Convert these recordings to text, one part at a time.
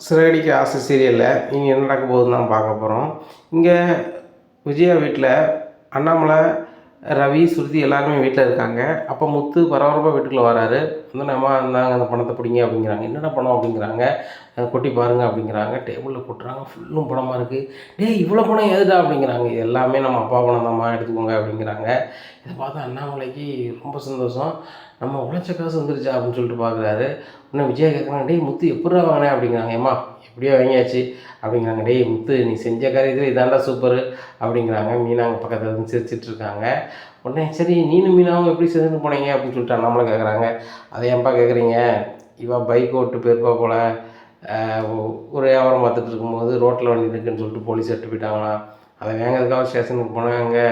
சிறகடிக்க ஆசை சீரியலில் இனி என்ன நடக்க போகுதுன்னு தான் பார்க்க போகிறோம். இங்கே விஜயா வீட்டில் அண்ணாமலை, ரவி, ஸ்ருதி எல்லாருமே வீட்டில் இருக்காங்க. அப்போ முத்து பரபரப்பாக வீட்டுக்குள்ளே வராரு. வந்து அம்மா இந்தாங்க அந்த பணத்தை பிடிங்க அப்படிங்கிறாங்க. என்னென்ன பணம் அப்படிங்கிறாங்க. கொட்டி பாருங்கள் அப்படிங்கிறாங்க. டேபிளில் கொட்டுறாங்க. ஃபுல்லும் பணமாக இருக்குது. டேய் இவ்வளோ பணம் எதுடா அப்படிங்கிறாங்க. இது எல்லாமே நம்ம அப்பா பணம் தான்மா எடுத்துக்கோங்க அப்படிங்கிறாங்க. இதை பார்த்தா அண்ணாமலைக்கு ரொம்ப சந்தோஷம். நம்ம உழைச்ச காசு வந்துருச்சா அப்படின்னு சொல்லிட்டு பார்க்குறாரு. உடனே விஜயா கேட்குறாங்க, டேய் முத்து எப்பட்றா வாங்கினேன் அப்படிங்கிறாங்க. ஏம்மா எப்படியோ வாங்கியாச்சு அப்படிங்கிறாங்க. டேய் முத்து நீ செஞ்ச காரியத்தில் இதாண்டா சூப்பரு அப்படிங்கிறாங்க. மீனா அங்கே பக்கத்தில் இருந்து சிரிச்சிட்டு இருக்காங்க. உடனே சரி நீனும் மீனாவும் எப்படி சேர்ந்து போனீங்க அப்படின்னு சொல்லிட்டு அண்ணாமலை கேட்குறாங்க. அதை ஏன்பா கேட்குறீங்க, இவ பைக் ஓட்டு போயிருப்பா போல் ஒரு வியாபாரம் பார்த்துட்டு இருக்கும்போது ரோட்டில் வண்டி இருக்குன்னு சொல்லிட்டு போலீஸ் எடுத்து போயிட்டாங்களாம். அதை வாங்கிறதுக்காக ஸ்டேஷனுக்கு போனேன். அங்கே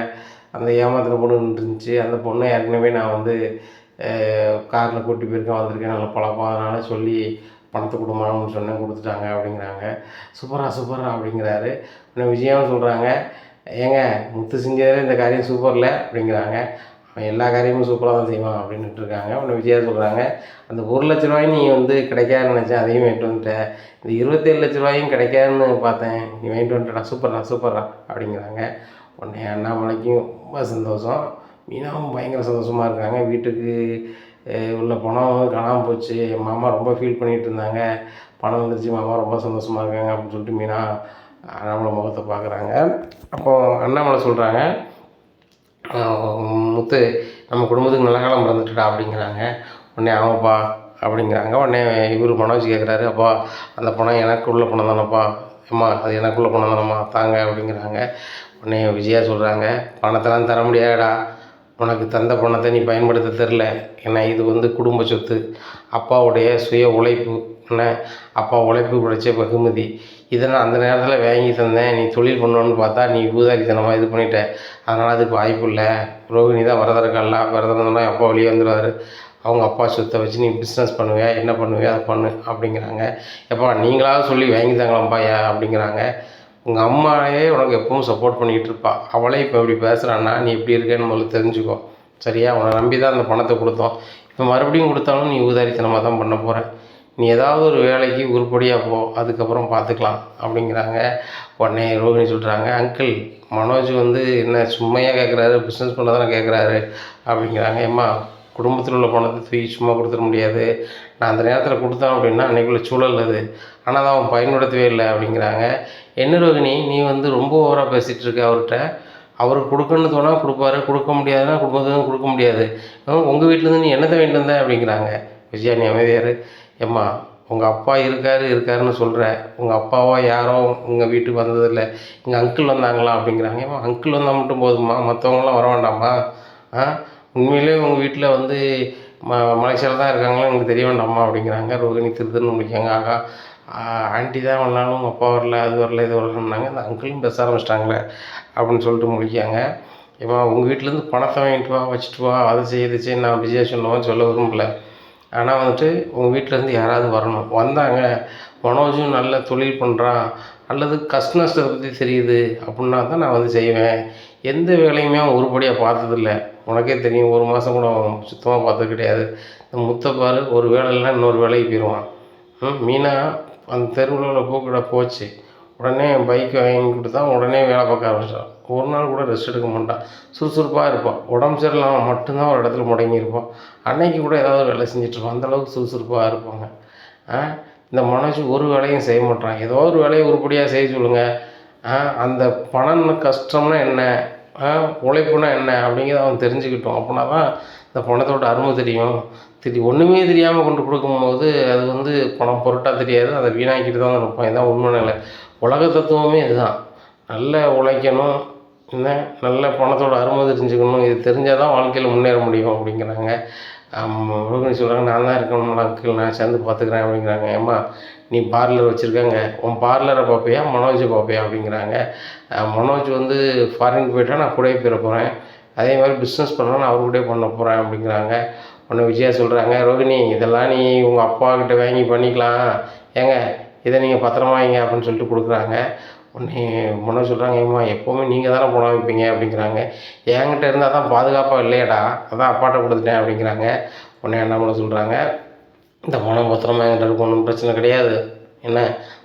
அந்த ஏமாத்தின பொண்ணு இருந்துச்சு. அந்த பொண்ணை ஏற்கனவே நான் வந்து காரில் கூட்டி போயிருக்கேன், வந்திருக்கேன், நல்லா பழக்கம், அதனால் சொல்லி பணத்தை கொடுமான்னு சொன்னேன், கொடுத்துட்டாங்க அப்படிங்கிறாங்க. சூப்பரா அப்படிங்கிறாரு. உடனே விஜயாவும் சொல்கிறாங்க, ஏங்க முத்து செஞ்சதில் இந்த காரியம் சூப்பரில் அப்படிங்கிறாங்க. அவன் எல்லா காரியமும் சூப்பராக தான் செய்வான் அப்படின்ட்டு இருக்காங்க. உடனே விஜயா சொல்கிறாங்க, அந்த 1,00,000 நீ வந்து கிடைக்காதுன்னு நினச்சேன், அதையும் வாங்கிட்டு வந்துட்டேன். இந்த 27,00,000 கிடைக்காதுன்னு பார்த்தேன், நீ வாங்கிட்டு வந்துட்டா, சூப்பரா அப்படிங்கிறாங்க. உடனே அண்ணாமலைக்கும் ரொம்ப சந்தோஷம். மீனாவும் பயங்கர சந்தோஷமாக இருக்காங்க. வீட்டுக்கு உள்ள பணம் காணாமல் போச்சு, என் மாமா ரொம்ப ஃபீல் பண்ணிகிட்டு இருந்தாங்க, பணம் வந்துருச்சு, மாமா ரொம்ப சந்தோஷமாக இருக்காங்க அப்படின்னு சொல்லிட்டு மீனா அண்ணாமலை முகத்தை பார்க்குறாங்க. அப்போது அண்ணாமலை சொல்கிறாங்க, முத்து நம்ம குடும்பத்துக்கு நல்ல காலம் பிறந்துட்டுடா அப்படிங்கிறாங்க. உடனே ஆமாப்பா அப்படிங்கிறாங்க. உடனே இவர் மனோஜ் கேட்குறாரு, அப்பா அந்த பணம் எனக்கு உள்ள பணம் தானேப்பா, அம்மா அது எனக்குள்ள பணம் தானம்மா தாங்க அப்படிங்கிறாங்க. உடனே விஜயா சொல்கிறாங்க, பணத்தெல்லாம் தர முடியாதுடா, உனக்கு தந்த பணத்தை நீ பயன்படுத்த தெரில, ஏன்னா இது வந்து குடும்ப சொத்து, அப்பாவுடைய சுய உழைப்பு, என்ன அப்பா உழைப்பு கிடைச்ச வெகுமதி, இதை நான் அந்த நேரத்தில் வாங்கி தந்தேன், நீ தொழில் பண்ணணுன்னு பார்த்தா நீ ஊதாரித்தனமாக இது பண்ணிட்ட, அதனால் அதுக்கு வாய்ப்பு இல்லை, ரோகிணி தான் வரதற்கல்லாம் வரதன்னா அப்பா வெளியே வந்துடுவார், அவங்க அப்பா சொத்தை வச்சு நீ பிஸ்னஸ் பண்ணுவியா, என்ன பண்ணுவியா அதை பண்ணு அப்படிங்கிறாங்க. எப்பா நீங்களாவது சொல்லி வாங்கி தாங்களாம்ப்பா ஏன் அப்படிங்கிறாங்க. உங்கள் அம்மாவே உனக்கு எப்பவும் சப்போர்ட் பண்ணிக்கிட்டு இருப்பா, அவளே இப்போ இப்படி பேசுகிறான்னா நீ எப்படி இருக்கேன்னு முதல்ல தெரிஞ்சுக்கோ, சரியா, உன்னை நம்பி தான் அந்த பணத்தை கொடுத்தோம், இப்போ மறுபடியும் கொடுத்தாலும் நீ ஊதாரித்தனமாக தான் பண்ண போகிற, நீ ஏதாவது ஒரு வேலைக்கு உருப்படியாக போ, அதுக்கப்புறம் பார்த்துக்கலாம் அப்படிங்கிறாங்க. உடனே ரோகிணி சொல்கிறாங்க, அங்கிள் மனோஜ் வந்து என்ன சும்மையாக கேட்குறாரு, பிஸ்னஸ் பண்ண தானே கேட்குறாரு அப்படிங்கிறாங்க. ஏம்மா குடும்பத்தில் உள்ள பணத்தை தூக்கி சும்மா கொடுத்துட முடியாது, நான் அந்த நேரத்தில் கொடுத்தேன் அப்படின்னா அன்றைக்குள்ள சூழல் அது, ஆனால் அதை அவன் பயன்படுத்தவே இல்லை அப்படிங்கிறாங்க. என்ன ரோகிணி நீ வந்து ரொம்ப ஓவராக பேசிகிட்டு இருக்க அவர்கிட்ட, அவருக்கு கொடுக்கணுன்னு தோணால் கொடுப்பாரு, கொடுக்க முடியாதுன்னா குடும்பத்துக்கும் கொடுக்க முடியாது, உங்கள் வீட்டிலேருந்து நீ என்னத்தை வாங்கிட்டு வந்த அப்படிங்கிறாங்க. விஜயா நீ அமைதியார், ஏம்மா உங்கள் அப்பா இருக்காருன்னு சொல்கிற, உங்கள் அப்பாவோ யாரோ உங்கள் வீட்டுக்கு வந்ததில்லை, எங்கள் அங்கிள் வந்தாங்களா அப்படிங்கிறாங்க. ஏம்மா அங்கிள் வந்தால் மட்டும் போதுமா, மற்றவங்களாம் வர வேண்டாமா, உண்மையிலே உங்கள் வீட்டில் வந்து மலேசியாவில் தான் இருக்காங்களோ எனக்கு தெரிய வேண்டாமா அப்படிங்கிறாங்க. ரோகிணி திருத்துன்னு முடிக்காங்க. ஆகா ஆண்டி தான் வரலாலும் உங்கள் அப்பா வரல, அது வரல, இது வரலன்னாங்க, இந்த அங்கிளும் பேச ஆரம்பிச்சிட்டாங்களே அப்படின்னு சொல்லிட்டு முடிக்காங்க. ஏம்மா உங்கள் வீட்டிலேருந்து பணத்தை வாங்கிட்டு வா, வச்சுட்டு வா, அதை செய்ய நான் விஜயா சொன்னவன் சொல்ல விரும்பல, ஆனால் வந்துட்டு உங்கள் வீட்டிலேருந்து யாராவது வரணும், வந்தாங்க மனோஜும் நல்ல தொழில் பண்ணுறான் அல்லது கஷ்ட நஷ்டத்தை பற்றி தெரியுது அப்படின்னா தான் நான் வந்து செய்வேன், எந்த வேலையுமே அவன் உருப்படியாக பார்த்ததில்ல, உனக்கே தெரியும், ஒரு மாதம் கூட அவன் சுத்தமாக பார்த்தது கிடையாது, இந்த முத்தப்பாரு ஒரு வேலை இல்லைன்னா இன்னொரு வேலைக்கு போயிடுவான். மீனா அந்த தெருவில் பூக்கடை போச்சு, உடனே பைக் வாங்கி கொடுத்தா உடனே வேலை பார்க்க ஆரம்பிச்சான், ஒரு நாள் கூட ரெஸ்ட் எடுக்க மாட்டான், சுறுசுறுப்பாக இருப்பான், உடம்பு சரியில்லாமல் மட்டும்தான் ஒரு இடத்துல முடங்கியிருப்பான், அன்னைக்கு கூட ஏதாவது வேலை செஞ்சிட்ருப்பான், அந்தளவுக்கு சுறுசுறுப்பாக இருப்பாங்க. இந்த மனோஜ் ஒரு வேலையும் செய்ய மாட்டான், ஏதோ ஒரு வேலையை உருப்படியாக செய்ய சொல்லுங்கள், அந்த பணம் கஷ்டம்னா என்ன, உழைப்புனா என்ன அப்படிங்கிறத அவன் தெரிஞ்சுக்கிட்டோம், அப்படின்னா தான் இந்த பணத்தோட அருமை தெரியும். ஒன்றுமே தெரியாமல் கொண்டு கொடுக்கும்போது அது வந்து பணம் பொருட்டாக தெரியாது, அதை வீணாக்கிட்டு தான் இருப்போம், இதுதான் உண்மை நிலை. உலக தத்துவமே இதுதான், நல்ல உழைக்கணும், என்ன நல்ல பணத்தோட அருமை தெரிஞ்சுக்கணும், இது தெரிஞ்சால் தான் வாழ்க்கையில் முன்னேற முடியும் அப்படிங்கிறாங்க. ரோகிணி சொல்கிறாங்க, நான் தான் இருக்கணும் அங்கிள், நான் சேர்ந்து பார்த்துக்கிறேன் அப்படிங்கிறாங்க. ஏம்மா நீ பார்லர் வச்சுருக்காங்க, உன் பார்லரை பார்ப்பியா மனோஜை பார்ப்பியா அப்படிங்கிறாங்க. மனோஜ் வந்து ஃபாரினுக்கு போயிட்டா நான் கூடவே போயிட போகிறேன், அதே மாதிரி பிஸ்னஸ் பண்ணால் நான் அவர் கூடயே பண்ண போகிறேன் அப்படிங்கிறாங்க. உடனே விஜயா சொல்கிறாங்க, ரோகிணி இதெல்லாம் நீ உங்கள் அப்பாக்கிட்ட வாங்கி பண்ணிக்கலாம், ஏங்க இதை நீங்கள் பத்திரமா வைங்க அப்படின்னு சொல்லிட்டு கொடுக்குறாங்க. உடனே மனோஜ் சொல்கிறாங்க, ஏம்மா எப்போவுமே நீங்கள் தானே பணம் வைப்பீங்க அப்படிங்கிறாங்க. என்கிட்ட இருந்தால் தான் பாதுகாப்பாக இல்லையடா, அதான் அப்பாட்ட கொடுத்துட்டேன் அப்படிங்கிறாங்க. உடனே அண்ணாமலை சொல்கிறாங்க, இந்த பணம் பத்திரமா என்கிட்ட இருக்கும், ஒன்றும் பிரச்சனை கிடையாது, என்ன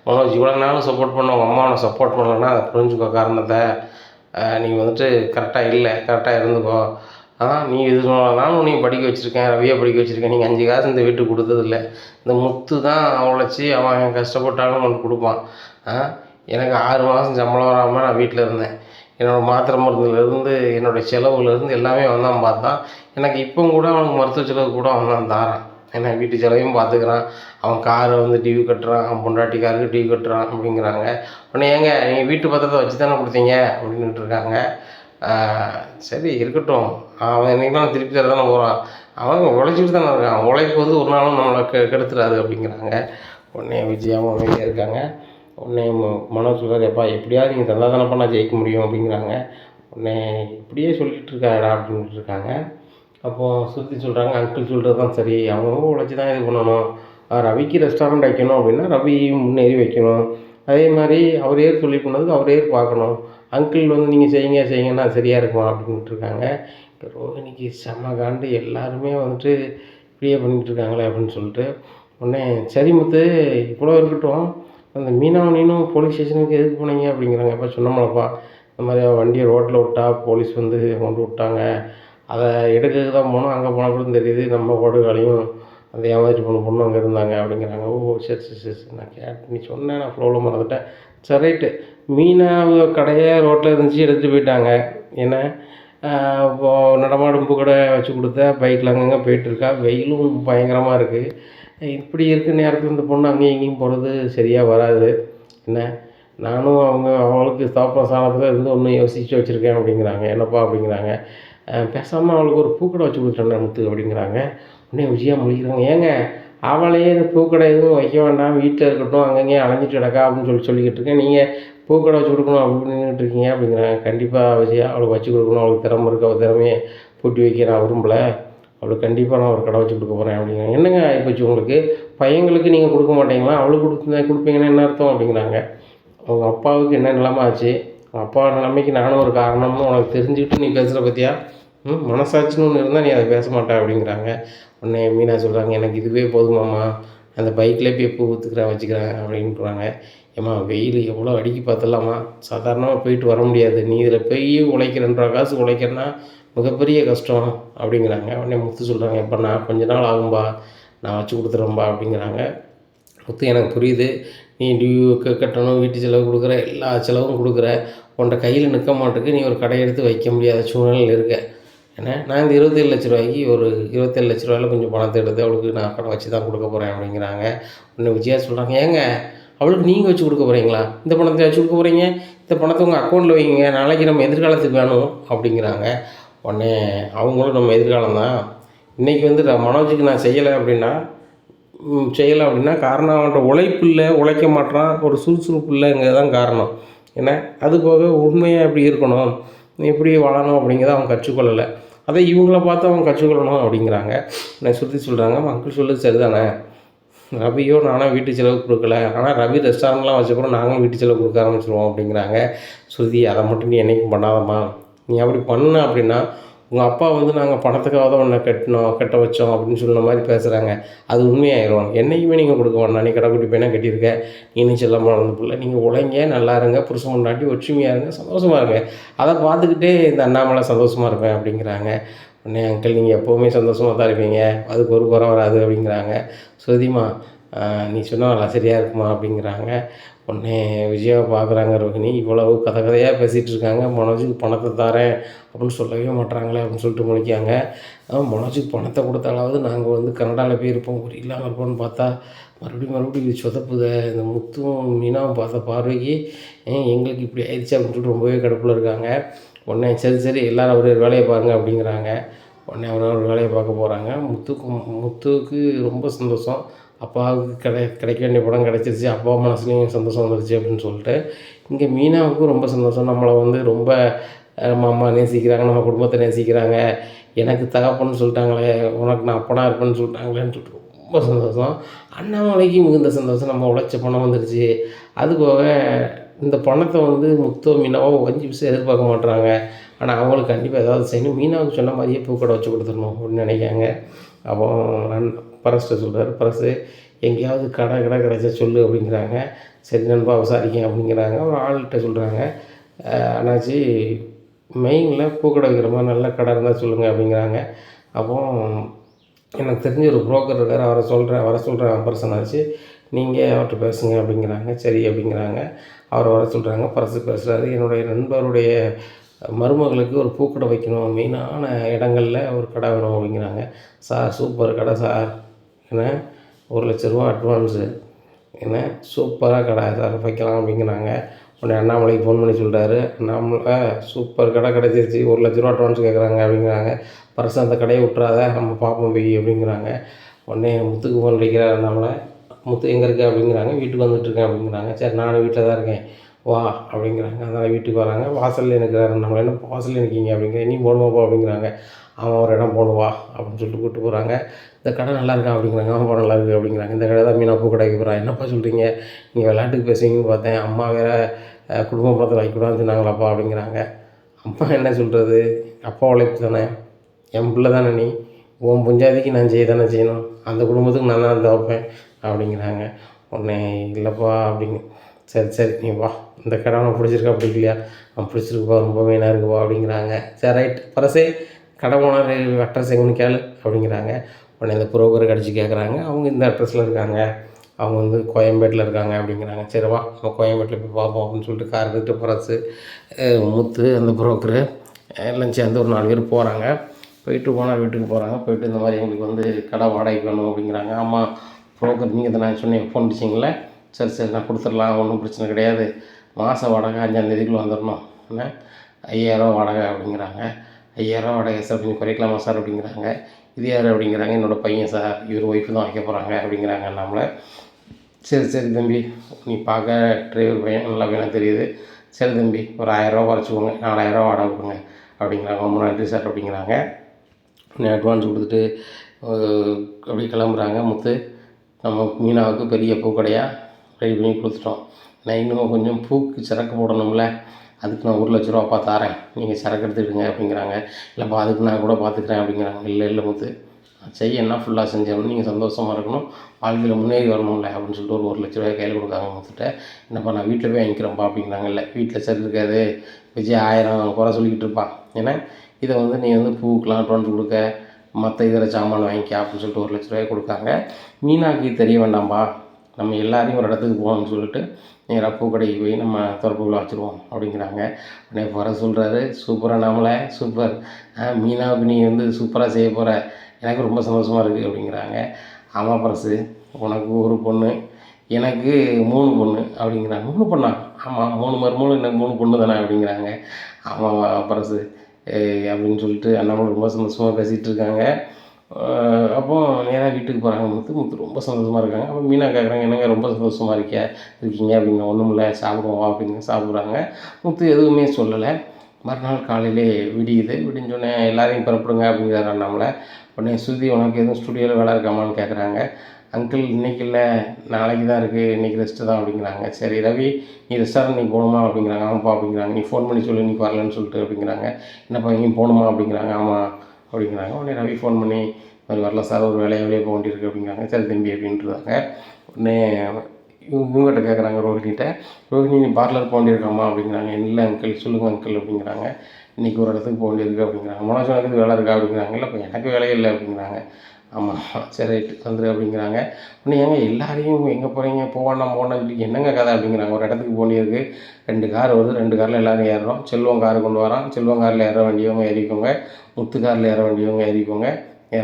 மனோஜ் இவ்வளோ நாளும் சப்போர்ட் பண்ண உங்கள் அம்மா உனக்கு சப்போர்ட் பண்ணலன்னா அதை புரிஞ்சுக்கோ காரணத்தை. நீ வந்துட்டு கரெக்டாக இல்லை, கரெக்டாக இருந்துக்கோ. நீ இது நானும் நீ படிக்க வச்சுருக்கேன், ரவியை படிக்க வச்சுருக்கேன். நீங்கள் 5 காசு இந்த வீட்டுக்கு கொடுத்ததில்ல. இந்த முத்து தான் உழைச்சி அவன் கஷ்டப்பட்டாலும் உனக்கு கொடுப்பான். எனக்கு 6 மாதம் சம்பளம் வராமல் நான் வீட்டில் இருந்தேன். என்னோடய மாத்திரை மருந்துலேருந்து என்னோடய செலவுலேருந்து எல்லாமே அவன் தான் பார்த்தான். எனக்கு இப்போ கூட அவனுக்கு மருத்துவ செலவு கூட அவன் தான் தாரான். ஏன்னா வீட்டு செலவையும் பார்த்துக்கிறான். அவன் காரை வந்து டியூ கட்டுறான், அவன் பொண்டாட்டி காருக்கு டியூ கட்டுறான் அப்படிங்கிறாங்க. உடனே ஏங்க நீங்கள் வீட்டு பத்திரத்தை வச்சு தானே கொடுத்தீங்க அப்படின்ட்டு இருக்காங்க. சரி இருக்கட்டும், அவன் என்றைக்கெல்லாம் திருப்பி தர தானே போகிறான். அவன் உழைச்சிட்டு தானே இருக்கான். உழைப்பு வந்து ஒரு நாளும் நம்மளை கெடுத்துடாது அப்படிங்கிறாங்க. உடனே விஜயாவும் அமைதியாக இருக்காங்க. உடனே மனோஜ் சொல்கிறார், எப்பா எப்படியாவது நீங்கள் தந்தா தானப்பா நான் ஜெயிக்க முடியும் அப்படிங்கிறாங்க. உடனே இப்படியே சொல்லிகிட்டு இருக்காடா அப்படின்ட்டு இருக்காங்க. அப்போது சுற்றி சொல்கிறாங்க, அங்கிள் சொல்கிறது தான் சரி, அவங்கவுங்க உழைச்சி தான் இது பண்ணணும். ரவிக்கு ரெஸ்டாரண்ட் வைக்கணும் அப்படின்னா ரவி முன்னேறி வைக்கணும். அதே மாதிரி அவர் ஏர் சொல்லி பண்ணதுக்கு அவர் ஏர் பார்க்கணும். அங்கிள் வந்து நீங்கள் செய்யுங்கன்னா சரியாக இருக்குமா அப்படின்ட்டு இருக்காங்க. ரோஹிணிக்கு செம்ம காண்டு, எல்லாருமே வந்துட்டு இப்படியே பண்ணிகிட்ருக்காங்களே அப்படின்னு சொல்லிட்டு. உடனே சரி முத்து இவ்வளோ இருக்கட்டும், அந்த மீனாவும் நீனும் போலீஸ் ஸ்டேஷனுக்கு எதுக்கு போனீங்க அப்படிங்கிறாங்க. எப்போ சொன்னோம்லப்பா இந்த மாதிரி வண்டியை ரோட்டில் விட்டா போலீஸ் வந்து கொண்டு விட்டாங்க, அதை எடுக்கிறதுக்கு தான் போனோம். அங்கே போனப்பறம் தெரியுது நம்ம கொடுக்காலையும் அந்த ஏமாற்றி பொண்ணு அங்கே இருந்தாங்க அப்படிங்கிறாங்க. ஓ சரி சரி சரி சரி, நான் நீ சொன்னேன், நான் ஃப்ளோவில் மறந்துட்டேன். சரி ரைட்டு, மீனா கடையே ரோட்டில் இருந்துச்சு, எடுத்துகிட்டு போயிட்டாங்க. ஏன்னா இப்போது நடமாடும் கடை வச்சு கொடுத்த பைக்கில் அங்கங்கே போயிட்டுருக்கா. வெயிலும் பயங்கரமாக இருக்குது. இப்படி இருக்க நேரத்தில் இந்த பொண்ணு அங்கேயும் இங்கேயும் போகிறது சரியாக வராது. என்ன நானும் அவளுக்கு தோப்ப சாணத்தில் இருந்து ஒன்று யோசித்து வச்சுருக்கேன் அப்படிங்கிறாங்க. என்னப்பா அப்படிங்கிறாங்க. பேசாமல் அவளுக்கு ஒரு பூக்கடை வச்சு கொடுத்துட்டேன் முத்து அப்படிங்கிறாங்க. உடனே விஜயா முழிக்கிறாங்க, ஏங்க அவளையே இந்த பூக்கடை எதுவும் வைக்க வேண்டாம், வீட்டில் இருக்கட்டும், அங்கங்கேயும் அலைஞ்சிட்டு கிடக்கா அப்படின்னு சொல்லிக்கிட்டு இருக்கேன். நீங்கள் பூக்கடை வச்சு கொடுக்கணும் அப்படின்னு நின்றுட்டு இருக்கீங்க அப்படிங்கிறாங்க. கண்டிப்பாக விஜயா அவளுக்கு வச்சு கொடுக்கணும், அவளுக்கு திறமை இருக்குது, அவள் திறமையை பூட்டி வைக்க நான் விரும்பலை, அவளுக்கு கண்டிப்பாக நான் ஒரு கடை வச்சு கொடுக்க போகிறேன் அப்படிங்கிறாங்க. என்னங்க ஆகிப்போச்சு உங்களுக்கு, பையங்களுக்கு நீங்கள் கொடுக்க மாட்டீங்களா, அவளுக்கு கொடுப்பீங்கன்னா என்ன அர்த்தம் அப்படிங்கிறாங்க. அவங்க அப்பாவுக்கு என்ன நிலைமை ஆச்சு, அப்பா நிலைமைக்கு நானும் ஒரு காரணம்னு உனக்கு தெரிஞ்சுக்கிட்டு நீ பேசுகிற பற்றியா, மனசாட்சின்னு ஒன்று இருந்தால் நீ அதை பேச மாட்டேன் அப்படிங்கிறாங்க. உடனே மீனா சொல்கிறாங்க, எனக்கு இதுவே போதுமாம்மா, அந்த பைக்கில் போய் பூ வச்சுக்கிறேன் அப்படின்ட்டுறாங்க. ஏம்மா வெயில் எவ்வளோ அடிக்கி பார்த்துடலாமா, சாதாரணமாக போயிட்டு வர முடியாது, நீ இதில் போய் உழைக்கிறன்ற காசு உழைக்கிறன்னா மிகப்பெரிய கஷ்டம் அப்படிங்கிறாங்க. உடனே முத்து சொல்கிறாங்க, எப்போ நான் கொஞ்ச நாள் ஆகும்பா, நான் வச்சு கொடுத்துட்றேன்பா அப்படிங்கிறாங்க. முத்து எனக்கு புரியுது, நீ டியூ கட்டணும், வீட்டு செலவு கொடுக்குற, எல்லா செலவும் கொடுக்குற, உன்கிட்ட கையில் நிற்க மாட்டேக்கு, நீ ஒரு கடை எடுத்து வைக்க முடியாத சூழ்நிலையில் இருக்க. ஏன்னா நான் இந்த 27 லட்ச ரூபாய்க்கு ஒரு 27 லட்ச ரூபாயில் கொஞ்சம் பணத்தை எடுத்து அவளுக்கு நான் கடை வச்சு தான் கொடுக்க போகிறேன் அப்படிங்கிறாங்க. உடனே விஜயா சொல்கிறாங்க, ஏங்க அவளுக்கு நீங்கள் வச்சு கொடுக்க போகிறீங்களா, இந்த பணத்தை வச்சு கொடுக்க போகிறீங்க, இந்த பணத்தை உங்கள் அக்கௌண்ட்டில் வைங்க, நாளைக்கு நம்ம எதிர்காலத்துக்கு வேணும் அப்படிங்கிறாங்க. உடனே அவங்களும் நம்ம எதிர்காலம் தான், இன்றைக்கி வந்து மனோஜுக்கு நான் செய்யலை அப்படின்னா காரணம் அவன்கிட்ட உழைப்பு இல்லை, உழைக்க மாட்டான், ஒரு சுறுசுறுப்பு இல்லைங்கிறது தான் காரணம். ஏன்னா அது போக உண்மையாக எப்படி இருக்கணும், எப்படி வாழணும் அப்படிங்கிறத அவன் கற்றுக்கொள்ளலை. அதை இவங்கள பார்த்து அவன் கற்றுக்கொள்ளணும் அப்படிங்கிறாங்க. நான் சுற்றி சொல்கிறாங்க, அங்கிள் சொல்லுது சரிதானே, ரவியோ நானும் வீட்டு செலவு கொடுக்கல, ஆனால் ரவி ரெஸ்டாரண்ட்லாம் வச்சப்பறம் நாங்களும் வீட்டு செலவு கொடுக்க ஆரம்பிச்சிருவோம் அப்படிங்கிறாங்க. ஸ்ருதி அதை மட்டும் நீ என்றைக்கும் பண்ணாதம்மா, நீ அப்படி பண்ண அப்படின்னா உங்கள் அப்பா வந்து நாங்கள் பணத்துக்காக தான் ஒன்றை கட்ட வச்சோம் அப்படின்னு சொன்ன மாதிரி பேசுகிறாங்க, அது உண்மையாயிரும். என்றைக்குமே நீங்கள் கொடுக்க வேண்டாம், நீ கடைக்குட்டி பையனாக கட்டியிருக்க, நீனும் செல்லமாக வளர்ந்த பிள்ளை, நீங்கள் உழைங்க, நல்லா இருங்க, புருஷன் முன்னாடி ஒற்றுமையாக இருங்க, சந்தோஷமாக இருங்க, அதை பார்த்துக்கிட்டே இந்த அண்ணாமலை சந்தோஷமாக இருப்பேன் அப்படிங்கிறாங்க. உடனே அங்கிள் நீங்கள் எப்போவுமே சந்தோஷமாக தான் இருப்பீங்க, அதுக்கு ஒரு குறை வராது அப்படிங்கிறாங்க. ஸ்ருதிமா நீ சொன்னால் நல்லா சரியாக இருக்குமா அப்படிங்கிறாங்க. உடனே விஜயாவை பார்க்குறாங்க ரோஹிணி, இவ்வளவு கதையாக பேசிகிட்டு இருக்காங்க, மனோஜுக்கு பணத்தை தரேன் அப்படின்னு சொல்லவே மாட்டாங்களே அப்படின்னு சொல்லிட்டு முழிக்காங்க. மனோஜுக்கு பணத்தை கொடுத்தாலாவது நாங்கள் வந்து கனடாவில் போயிருப்போம், ஒரு இல்லாமல் இருப்போம்னு பார்த்தா மறுபடியும் இது சொதப்புதை, இந்த முத்தும் மீனாவும் பார்த்த பார்வைக்கு எங்களுக்கு இப்படி ஆயிடுச்சு அப்படின்னு சொல்லிட்டு ரொம்பவே கடுப்பில் இருக்காங்க. உடனே சரி எல்லோரும் ஒரு வேலையை பாருங்கள் அப்படிங்கிறாங்க. உடனே ஒரு வேலையை பார்க்க போகிறாங்க. முத்துவுக்கு ரொம்ப சந்தோஷம், அப்பாவுக்கு கிடைக்க வேண்டிய படம் கிடச்சிருச்சு, அப்பா மனசுலேயும் சந்தோஷம் வந்துருச்சு அப்படின்னு சொல்லிட்டு. இங்கே மீனாவுக்கும் ரொம்ப சந்தோஷம், நம்மளை வந்து ரொம்ப நம்ம அம்மா நேசிக்கிறாங்க, நம்ம குடும்பத்தை நேசிக்கிறாங்க, எனக்கு தகப்பன்னு சொல்லிட்டாங்களே, உனக்கு நான் அப்பனா இருப்பேன்னு சொல்லிட்டாங்களேன்னு சொல்லிட்டு ரொம்ப சந்தோஷம். அண்ணாமலைக்கு மிகுந்த சந்தோஷம், நம்ம உழைச்ச பணம் வந்துருச்சு. அதுபோக இந்த பணத்தை வந்து முத்தோ மீனாவோ 5 பைசா எதிர்பார்க்க மாட்டுறாங்க, ஆனால் அவங்களுக்கு கண்டிப்பாக ஏதாவது செய்யணும், மீனாவுக்கு சொன்ன மாதிரியே பூக்கடை வச்சு கொடுத்துடணும் அப்படின்னு நினைக்காங்க. அப்போ பரஸ்கிட்ட சொல்கிறார், பரசு எங்கேயாவது கடை கிடச்சா சொல்லு அப்படிங்கிறாங்க. சரி நண்பா விசாரிக்கேன் அப்படிங்கிறாங்க. ஒரு ஆள்கிட்ட சொல்கிறாங்க, அண்ணாச்சி மெயினில் பூக்கடை வைக்கிற மாதிரி நல்ல கடை இருந்தால் சொல்லுங்கள் அப்படிங்கிறாங்க. அப்போது எனக்கு தெரிஞ்ச ஒரு புரோக்கர் இருக்கார், வர சொல்கிறேன் பர்சனாச்சு, நீங்கள் அவர்கிட்ட பேசுங்க அப்படிங்கிறாங்க. சரி அப்படிங்கிறாங்க. அவரை வர சொல்கிறாங்க. பேசுகிறாரு. என்னுடைய நண்பருடைய மருமகளுக்கு ஒரு பூக்கடை வைக்கணும், மெயினான இடங்களில் ஒரு கடை வேணும் அப்படிங்கிறாங்க. சார் சூப்பர் கடை சார், என்ன ரூ. 1,00,000 அட்வான்ஸு, என்ன சூப்பராக கடை சார் வைக்கலாம் அப்படிங்கிறாங்க. உடனே அண்ணாமலைக்கு ஃபோன் பண்ணி சொல்கிறாரு. அண்ணாமலை சூப்பர் கடை கிடச்சிருச்சு, ரூ. 1,00,000 அட்வான்ஸ் கேட்குறாங்க அப்படிங்கிறாங்க. பர்ஸ் அந்த கடையை விட்றாத, நம்ம பார்ப்போம் போய் அப்படிங்கிறாங்க. உடனே முத்துக்கு ஃபோன் அடிக்கிறார் அண்ணாமலை. முத்து எங்கே இருக்க அப்படிங்கிறாங்க. வீட்டுக்கு வந்துட்டுருக்கேன் அப்படிங்கிறாங்க. சரி நானும் வீட்டில் தான் இருக்கேன் வா அப்படிங்கிறாங்க. அதனால் வீட்டுக்கு வராங்க. வாசலில் நிற்கிறாரு அண்ணாமலை. என்ன வாசலில் நிற்கிங்க அப்படிங்கிறேன். நீ போகணுமாப்பா அப்படிங்கிறாங்க. அவன் ஒரு இடம் போகணும் வா அப்படின்னு சொல்லிட்டு கூப்பிட்டு போகிறாங்க. இந்த கடை நல்லா இருக்கா அப்படிங்கிறாங்க. ஆமாப்பா நல்லா இருக்குது அப்படிங்கிறாங்க. இந்த கடை தான் மீனா பூ கடைக்கு போகிறா. என்னப்பா சொல்கிறீங்க, நீங்கள் விளையாட்டுக்கு பேசுவீங்கன்னு பார்த்தேன், அம்மா வேறு குடும்ப படத்தில் வைக்கக்கூடாதுன்னு சொன்னாங்களாப்பா அப்படிங்கிறாங்க. அம்மா என்ன சொல்கிறது, அப்பா உழைப்பு தானே, என் பிள்ளை தானே நீ, உன் புஞ்சாதிக்கு நான் தானே செய்யணும், அந்த குடும்பத்துக்கு நான் தான் துவைப்பேன் அப்படிங்கிறாங்க. உடனே இல்லைப்பா அப்படிங்க. சரி நீ வா, இந்த கடை உனக்கு பிடிச்சிருக்கா பிடிக்கலையா, அவன் பிடிச்சிருக்குப்பா ரொம்ப மெயினாக இருக்குப்பா அப்படிங்கிறாங்க. சரி ரைட் பரசே, கடை ஓனர் அட்ரஸ் எங்கன்னு கேளு அப்படிங்கிறாங்க. உடனே இந்த புரோக்கருக்கு அடித்து கேட்குறாங்க. அவங்க இந்த அட்ரஸில் இருக்காங்க, அவங்க வந்து கோயம்பேட்டில் இருக்காங்க அப்படிங்கிறாங்க. சரி வா நம்ம கோயம்பேட்டில் போய் பார்ப்போம் அப்படின்னு சொல்லிட்டு கார் எடுத்துகிட்டு பரசு, முத்து, அந்த புரோக்கரு எல்லாம் சேர்ந்து ஒரு 4 பேர் போகிறாங்க. போயிட்டு போனால் வீட்டுக்கு போகிறாங்க. போயிட்டு இந்த மாதிரி எங்களுக்கு வந்து கடை வாடகைக்கு வேணும் அப்படிங்கிறாங்க. ஆமாம் புரோக்கர் நீங்கள் தான் நான் சொன்னேன், ஃபோன் அடிச்சிங்களே, சரி நான் கொடுத்துடலாம், ஒன்றும் பிரச்சனை கிடையாது, மாத வாடகை 5ஆந்தேதிக்குள்ளே வந்துடணும், என்ன 5,000 வாடகை அப்படிங்கிறாங்க. 5,000 வாடகை சார் கொஞ்சம் குறைக்கலாமா சார் அப்படிங்கிறாங்க. இது யார் அப்படிங்கிறாங்க. என்னோடய பையன் சார், இவர் ஒய்ஃபு தான் வைக்க போகிறாங்க அப்படிங்கிறாங்க. நம்மளை சரி தம்பி, நீ பார்க்க டிரைவர் பையன் நல்லா வேணும் தெரியுது, சரி தம்பி ஒரு 1,000 குறைச்சிக்கோங்க, 4,000 வாடகை கொடுங்க அப்படிங்கிறாங்க. ரொம்ப நன்றி சார் அப்படிங்கிறாங்க. அட்வான்ஸ் கொடுத்துட்டு அப்படியே கிளம்புறாங்க. முத்து நம்ம மீனாவுக்கு பெரிய பூக்கடையாக ரெடி பண்ணி கொடுத்துட்டோம். நான் இன்னும் கொஞ்சம் பூக்கு சரக்கு போடணும்ல, அதுக்கு நான் 1,00,000 தாரேன், நீங்கள் சரக்கு எடுத்துக்கிடுங்க அப்படிங்கிறாங்க. இல்லைப்பா அதுக்கு நான் கூட பார்த்துக்கிறேன் அப்படிங்கிறாங்க. இல்லை முத்து, செய்யன்னா ஃபுல்லாக செஞ்சோம்னு நீங்கள் சந்தோஷமாக இருக்கணும், வாழ்க்கையில் முன்னேறி வரணும்ல அப்படின்னு சொல்லிட்டு ஒரு 1,00,000 கையில் கொடுக்காங்க. முத்துட்ட என்னப்பா நான் வீட்டில் போய் வாங்கிக்கிறேன்ப்பா அப்படிங்கிறாங்க. இல்லை வீட்டில் சரி இருக்காது, விஜய் 1000 குறை சொல்லிக்கிட்டு இருப்பான், ஏன்னா இதை வந்து நீ வந்து பூக்கெலாம் அட்வான்ஸ் கொடுக்க, மற்ற இதர சாமான் வாங்கிக்க அப்படின்னு சொல்லிட்டு 1,00,000 கொடுக்காங்க. மீனாக்கு தெரிய வேண்டாம்பா, நம்ம எல்லாரையும் ஒரு இடத்துக்கு போகணும்னு சொல்லிட்டு நேராக பூக்கடைக்கு போய் நம்ம திறப்புக்குள்ளே வச்சுருவோம் அப்படிங்கிறாங்க. உடனே வர சொல்கிறாரு. சூப்பராக நம்மளை சூப்பர், மீனாவுக்கு நீ வந்து சூப்பராக செய்ய போகிற, எனக்கு ரொம்ப சந்தோஷமாக இருக்குது அப்படிங்கிறாங்க. ஆமாம் பரசு, உனக்கு ஒரு பொண்ணு, எனக்கு 3 பொண்ணு அப்படிங்கிறாங்க. 3 பொண்ணா? ஆமாம் 3 மருமகளும் எனக்கு 3 பொண்ணு தானே அப்படிங்கிறாங்க. ஆமாம் பரசு அப்படின்னு சொல்லிட்டு அண்ணாமலை ரொம்ப சந்தோஷமாக பேசிகிட்டு இருக்காங்க. அப்போது நேராக வீட்டுக்கு போகிறாங்க. முத்து ரொம்ப சந்தோஷமாக இருக்காங்க. அப்போ மீனா கேட்குறாங்க, என்னங்க ரொம்ப சந்தோஷமாக இருக்கீங்க அப்படிங்க. ஒன்றும் இல்லை சாப்பிடுவோம் அப்படிங்க. சாப்பிட்றாங்க. முத்து எதுவுமே சொல்லலை. மறுநாள் காலையிலே விடிஞ்சோடனே எல்லாரையும் புறப்படுங்க அப்படிங்கிறாரு அண்ணாமலை. உடனே ஸ்ருதி உனக்கு எதுவும் ஸ்டுடியோவில் வேலை இருக்காமான்னு கேட்குறாங்க. அங்கிள் இன்றைக்கி இல்லை நாளைக்கு தான் இருக்குது, இன்றைக்கி ரெஸ்ட்டு தான் அப்படிங்கிறாங்க. சரி ரவி நீ ரெஸ்டாரண்ட் நீ போகணுமா அப்படிங்கிறாங்க. ஆமாப்பா அப்படிங்கிறாங்க. நீ ஃபோன் பண்ணி சொல்லு இன்றைக்கி வரலன்னு சொல்லிட்டு அப்படிங்கிறாங்க. என்னப்பா எங்கேயும் போகணுமா அப்படிங்கிறாங்க. ஆமாம் அப்படிங்கிறாங்க. உடனே ரவி ஃபோன் பண்ணி மாதிரி வரல சார், ஒரு வேலையாகவே போக வேண்டியிருக்கு அப்படிங்கிறாங்க. சரி தம்பி அப்படின்ட்டுருந்தாங்க. உடனே இவங்ககிட்ட கேட்குறாங்க, ரோஹிணி நீ பார்லர் போக வேண்டியிருக்காமா அப்படிங்கிறாங்க. இல்லை அங்கிள் சொல்லுங்கள் அங்கிள் அப்படிங்கிறாங்க. இன்றைக்கி ஒரு இடத்துக்கு போக வேண்டியிருக்கு அப்படிங்கிறாங்க. மனோஜனுக்கு வேலை இருக்கா அப்படிங்கிறாங்க. இல்லை இப்போ எனக்கு வேலையே இல்லை அப்படிங்கிறாங்க. ஆமாம் சரி ரைட்டு வந்துரு அப்படிங்கிறாங்க. உடனே ஏங்க எல்லாரையும் எங்கே போகிறீங்க போகணும் சொல்லி என்னங்க கதை அப்படிங்கிறாங்க. ஒரு இடத்துக்கு போக வேண்டியிருக்கு, 2 கார் வருது, 2 காரில் எல்லோரும் ஏறுறோம். செல்வம் கார் கொண்டு வரான், செல்வம் காரில் ஏற வேண்டியவங்க ஏறிக்கோங்க, முத்து காரில் ஏற வேண்டியவங்க ஏறிக்கோங்க,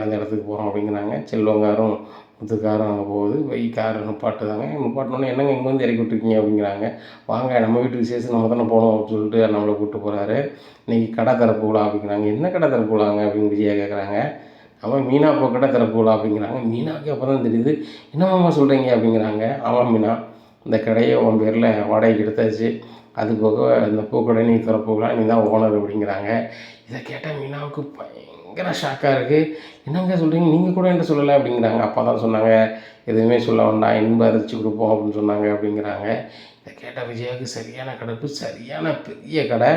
அந்த இடத்துக்கு போகிறோம் அப்படிங்கிறாங்க. செல்வம் காரும் முத்து காரும் அங்கே போகுது. கார் நிப்பாட்டுதாங்க. நிப்பாட்டினோன்னே என்னங்க இங்கே வந்து இறக்கி விட்டுருக்கீங்க அப்படிங்கிறாங்க. வாங்க நம்ம வீட்டுக்கு விசேஷம் நம்ம தானே போகணும் அப்படின்னு சொல்லிட்டு நம்மளை கூப்பிட்டு போகிறாரு. இன்றைக்கி கடை திறப்பு விழா அப்படிங்கிறாங்க. என்ன கடை திறப்பு விழாங்க அப்படின்னு விஜயா கேட்குறாங்க. அவன் மீனா பூ கடை திறப்பு விழா அப்படிங்கிறாங்க. மீனாவுக்கு அப்போ தான் தெரியுது. என்னம்மா சொல்கிறீங்க அப்படிங்கிறாங்க. ஆமாம் மீனா, இந்த கடையை உன் பேரில் வாடகைக்கு எடுத்தாச்சு, அது போக இந்த பூக்கடை நீ திறப்பு விழா, நீ தான் ஓனர் அப்படிங்கிறாங்க. இதை கேட்டால் மீனாவுக்கு பயங்கர ஷாக்காக இருக்குது. என்னங்க சொல்கிறீங்க, நீங்கள் கூட என்கிட்ட சொல்லலை அப்படிங்கிறாங்க. அப்பா தான் சொன்னாங்க எதுவுமே சொல்ல வேண்டாம், இன்ப அதிர்ச்சி கொடுப்போம் அப்படின்னு சொன்னாங்க அப்படிங்கிறாங்க. இதை கேட்டால் விஜயாவுக்கு சரியான கடுப்பு, சரியான பெரிய கடை,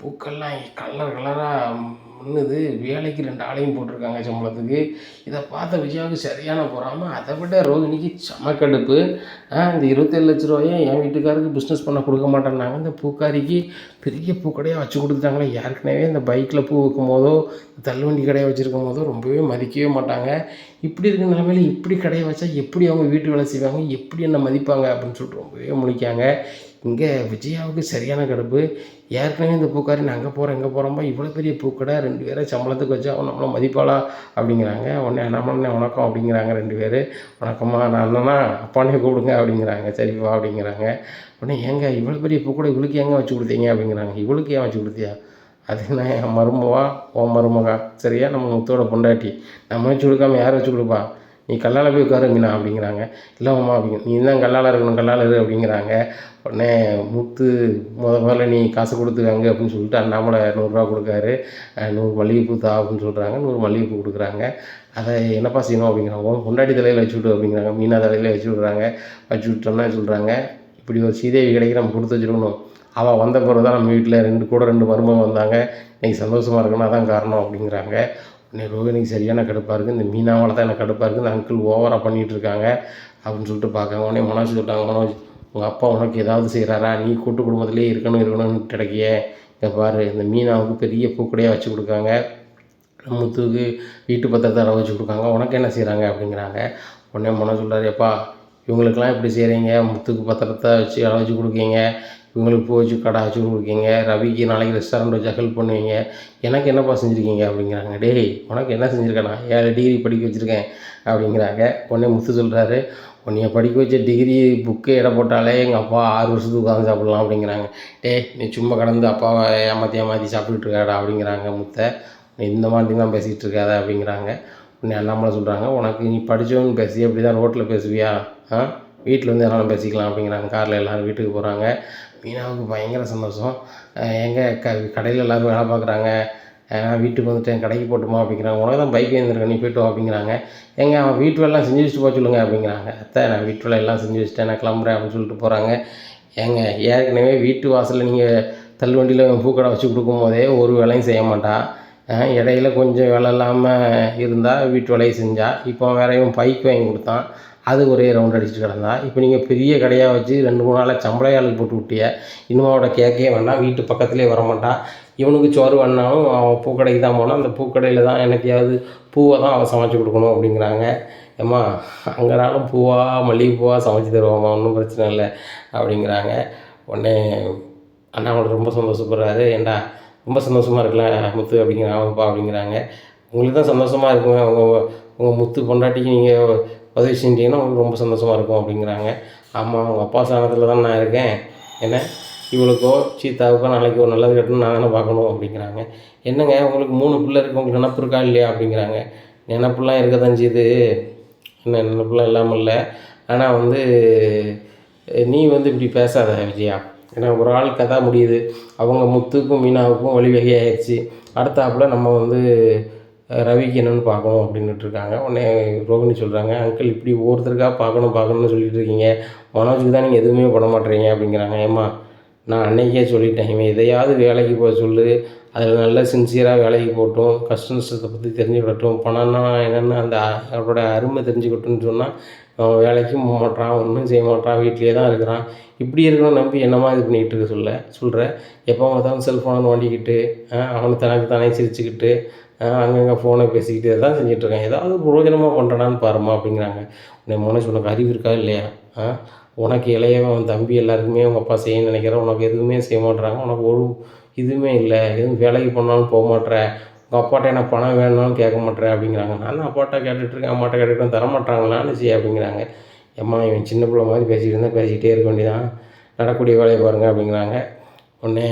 பூக்கள்லாம் கலர் கலராக மின்னுது. வேலைக்கு 2 ஆளையும் போட்டிருக்காங்க சம்பளத்துக்கு. இதை பார்த்த விஜயாவுக்கு சரியான பொறாம. அதை விட ரோகிணிக்கு செம கடுப்பு. இந்த 27 லட்ச ரூபாயை என் வீட்டுக்காருக்கு பிஸ்னஸ் பண்ண கொடுக்க மாட்டேன்னாங்க. இந்த பூக்காரிக்கு பெரிய பூக்கடையாக வச்சு கொடுத்துட்டாங்களே. ஏற்கனவே இந்த பைக்கில் பூ விற்கும் போதோ தள்ளுவண்டி கடையை வச்சுருக்கும் போதோ ரொம்பவே மதிக்கவே மாட்டாங்க. இப்படி இருக்கிற நிலைமையில் இப்படி கடையை வச்சா எப்படி அவங்க வீட்டு வேலை செய்வாங்க, எப்படி என்ன மதிப்பாங்க அப்படின்னு சொல்லிட்டு ரொம்பவே முழிக்காங்க. இங்கே விஜயாவுக்கு சரியான கடுப்பு. ஏற்கனவே இந்த பூக்காரி நான் அங்கே போகிறேன் இங்கே போகிறோம்பா, இவ்வளோ பெரிய பூக்கடை 2 பேரை சம்பளத்துக்கு வச்சா அவன் நம்மளை மதிப்பாளா அப்படிங்கிறாங்க. உடனே அண்ணாமண்ணே வணக்கம் அப்படிங்கிறாங்க 2 பேர். வணக்கம்மா, நான் அண்ணனா அப்பானே கூப்பிடுங்க அப்படிங்கிறாங்க. சரிப்பா அப்படிங்கிறாங்க. உடனே ஏங்க இவ்வளோ பெரிய பூக்கடை இவளுக்கு ஏங்க வச்சு கொடுத்தீங்க அப்படிங்கிறாங்க. இவளுக்கு ஏன் வச்சு கொடுத்தியா? அது நான் என் மருமவா உன் மருமகா சரியா, நம்ம முத்தோட பொண்டாட்டி, நம்ம வச்சு கொடுக்காம யார் வச்சு கொடுப்பா? நீ கல்லால் போய் உட்காரு மீனா அப்படிங்கிறாங்க. இல்லைம்மா அப்படிங்க, நீ தான் கல்லால் இருக்கணும், கல்லால் இரு அப்படிங்கிறாங்க. உடனே முத்து முதல்ல நீ காசு கொடுத்துக்காங்க அப்படின்னு சொல்லிட்டு அண்ணாமலை 100 ரூபா கொடுக்காரு. 100 மல்லிகைப்பூ தா அப்படின்னு சொல்கிறாங்க. 100 மல்லிகைப்பூ கொடுக்குறாங்க. அதை என்னப்பா செய்யணும் அப்படிங்கிறாங்க. பொண்டாட்டி தலையில் வச்சு விடு அப்படிங்கிறாங்க. மீனா தலையில் வச்சு விட்றாங்க. வச்சு விட்டோம்னா சொல்கிறாங்க, இப்படி ஒரு சீதேவி கடைக்கு நம்ம கொடுத்து வச்சுருக்கணும். அவள் வந்த பிறகு தான் நம்ம வீட்டில் கூட 2 மருமக வந்தாங்க. இன்றைக்கி சந்தோஷமாக இருக்குன்னா அதான் காரணம் அப்படிங்கிறாங்க. உடனே ரோகிணிக்கு சரியான கடுப்பாக இருக்குது. இந்த மீனாவால் தான் எனக்கு கடுப்பாக இருக்குது. இந்த அங்கிள் ஓவராக பண்ணிகிட்டு இருக்காங்க அப்படின்னு சொல்லிட்டு பார்க்காங்க. உடனே மனோஜ் சொல்லிட்டாங்க, மனோஜ் உங்கள் அப்பா உனக்கு ஏதாவது செய்கிறாரா? நீ கூட்டு குடும்பத்திலே இருக்கணும்னு கிடைக்கிய. இங்கே பாரு, இந்த மீனாவுக்கு பெரிய பூக்கடையாக வச்சு கொடுக்காங்க, முத்துக்கு வீட்டு பத்திரத்தை அளவு வச்சு கொடுக்காங்க, உனக்கு என்ன செய்கிறாங்க அப்படிங்கிறாங்க. உடனே மனோஜ் சொல்கிறாரு, எப்பா இவங்களுக்கெல்லாம் எப்படி செய்கிறீங்க? முத்துக்கு பத்திரத்தை வச்சு அளவு வச்சு கொடுக்கீங்க, இவங்களுக்கு பூ வச்சு கடை வச்சு கொடுக்கீங்க, ரவிக்கு நாளைக்கு ரெஸ்டாரண்ட் வச்சு ஹெல்ப் பண்ணுவீங்க, எனக்கு என்னப்பா செஞ்சுருக்கீங்க அப்படிங்கிறாங்க. டேய் உனக்கு என்ன செஞ்சுருக்கேன்? நான் 7 டிகிரி படிக்க வச்சுருக்கேன் அப்படிங்கிறாங்க. உடனே முத்து சொல்கிறாரு, உன்னைய படிக்க வச்ச டிகிரி புக்கு எடை போட்டாலே எங்கள் அப்பா 6 வருஷத்துக்கு உட்காந்து சாப்பிட்லாம் அப்படிங்கிறாங்க. டேய் நீ சும்மா கடந்து அப்பாவை ஏமாற்றி சாப்பிட்டுட்டு இருக்காடா அப்படிங்கிறாங்க முத்தை. நீ இந்த மாதிரி தான் பேசிகிட்டு இருக்காத அப்படிங்கிறாங்க. உடனே அண்ணாமலை சொல்கிறாங்க, உனக்கு நீ படித்தவன்னு பேசி அப்படி தான் ரோட்டில் பேசுவியா? வீட்டில் வந்து எல்லாம் பேசிக்கலாம் அப்படிங்கிறாங்க. காரில் எல்லோரும் வீட்டுக்கு போகிறாங்க. மீனாவுக்கு பயங்கர சந்தோஷம். எங்கள் கடையில் எல்லோரும் வேலை பார்க்குறாங்க, நான் வீட்டுக்கு வந்துட்டேன், கடைக்கு போட்டுமா அப்படிங்கிறாங்க. உனக்கு தான் பைக் வந்துருக்கேன், நீ போய்ட்டு வா அப்படிங்கிறாங்க. அவன் வீட்டு வேலைலாம் செஞ்சு வச்சுட்டு போக சொல்லுங்கள் அப்படிங்கிறாங்க. அத்தை நான் வீட்டு வேலை எல்லாம் செஞ்சு வச்சுட்டேன், நான் கிளம்புறேன் அப்படின்னு சொல்லிட்டு போகிறாங்க. ஏற்கனவே வீட்டு வாசலில் நீங்கள் தள்ளுவண்டியில் பூக்கடை வச்சு கொடுக்கும்போதே ஒரு வேலையும் செய்ய மாட்டா. இடையில கொஞ்சம் வேலை இல்லாமல் இருந்தால் வீட்டு வேலையை செஞ்சா. இப்போ வேறையும் பைக் வாங்கி கொடுத்தான், அது ஒரே ரவுண்ட் அடிச்சுட்டு கிடந்தா. இப்போ நீங்கள் பெரிய கடையாக வச்சு 2-3 நாளாக சம்பளையாளுக்கு போட்டு விட்டிய. இன்னும் அவட கேட்கவே வேண்டாம், வீட்டு பக்கத்துலேயே வரமாட்டான். இவனுக்கு சோறு வேணாலும் அவன் பூக்கடைக்கு தான் போனால், அந்த பூக்கடையில் தான் எனக்கையாவது பூவை தான் அவன் சமைச்சு கொடுக்கணும் அப்படிங்கிறாங்க. ஏம்மா அங்கேனாலும் மல்லிகை பூவாக சமைச்சு தருவாம்மா, ஒன்றும் பிரச்சனை இல்லை அப்படிங்கிறாங்க. உடனே அண்ணாமலை ரொம்ப சந்தோஷப்படுறாரு. ஏண்டா ரொம்ப சந்தோஷமாக இருக்கல முத்து அப்படிங்கிறாங்க. ஆமாப்பா அப்படிங்கிறாங்க. உங்களுக்கு தான் சந்தோஷமாக இருக்குங்க, உங்கள் முத்து பொண்டாட்டிக்கு நீங்கள் உதவி செஞ்சீங்கன்னா உங்களுக்கு ரொம்ப சந்தோஷமாக இருக்கும் அப்படிங்கிறாங்க. ஆமாம் உங்கள் அப்பா ஸ்தானத்தில் தான் நான் இருக்கேன், என்ன இவளுக்கோ சீதாவுக்கோ நாளைக்கு ஒரு நல்லது கட்டணும் நான் தானே பார்க்கணும் அப்படிங்கிறாங்க. என்னங்க உங்களுக்கு 3 பிள்ளை இருக்குது, உங்களுக்கு நினப்பு இருக்கா இல்லையா அப்படிங்கிறாங்க. நினப்புலாம் இருக்க தான் செய்யுது, என்ன நினப்புலாம் இல்லாமல் இல்லை. ஆனால் நீ இப்படி பேசாத விஜயா. ஏன்னா ஒரு ஆள் கதை முடியுது, அவங்க முத்துக்கும் மீனாவுக்கும் வழிவகையாகிடுச்சு. அடுத்தாப்புல நம்ம ரவிக்கு என்னென்னு பார்க்கணும் அப்படின்னுட்டு இருக்காங்க. உடனே ரோகிணி சொல்கிறாங்க, அங்கிள் இப்படி ஒவ்வொருத்தருக்காக பார்க்கணும்னு சொல்லிட்டு இருக்கீங்க, மனோஜுக்கு தான் நீங்கள் எதுவுமே பண்ண மாட்டேறீங்க அப்படிங்கிறாங்க. ஏம்மா நான் அன்னைக்கே சொல்லிட்டேன், இவன் எதையாவது வேலைக்கு போக சொல்லு, அதில் நல்லா சின்சியராக வேலைக்கு போகட்டும், கஷ்ட நஷ்டத்தை பற்றி தெரிஞ்சுக்கிடட்டும், பணம்னா என்னென்னு அவரோட அருமை தெரிஞ்சுக்கிட்டுன்னு சொன்னால் அவன் வேலைக்கும் போக மாட்டான், ஒன்றும் செய்ய மாட்டான், வீட்டிலே தான் இருக்கிறான். இப்படி இருக்கணும் நம்பி என்னமா இது பண்ணிகிட்டு இருக்க சொல்கிற. எப்போ பார்த்தாலும் செல்ஃபோனை நோண்டிக்கிட்டு அவனை தனக்கு தானே சிரிச்சுக்கிட்டு அங்கங்கே ஃபோனை பேசிக்கிட்டு இதான் செஞ்சிட்ருக்கான். ஏதாவது பிரயோஜனமாக பண்ணுறானான்னு பாருமா அப்படிங்கிறாங்க. உன்னை மனசு உனக்கு அறிவு இருக்கா இல்லையா? உனக்கு இளையவன் உன் தம்பி எல்லாருக்குமே உங்கள் அப்பா செய்யணும்னு நினைக்கிறேன், உனக்கு எதுவுமே செய்ய மாட்றாங்க, உனக்கு ஒரு இதுவுமே இல்லை, எதுவும் வேலைக்கு போனாலும் போக மாட்டேற, உங்கள் அப்பாட்ட எனக்கு பணம் வேணும்னாலும் கேட்க மாட்டேற அப்படிங்கிறாங்க. நானும் அப்பாட்ட கேட்டுட்ருக்கேன், அம்மாட்ட கேட்டுருக்கேன், தரமாட்டாங்களான்னு செய்ய அப்படிங்கிறாங்க. ஏம்மா இவன் சின்ன பிள்ளை மாதிரி பேசிக்கிட்டு இருந்தால் பேசிக்கிட்டே இருக்க வேண்டியதான், நடக்கூடிய வேலையை பாருங்கள் அப்படிங்கிறாங்க. உடனே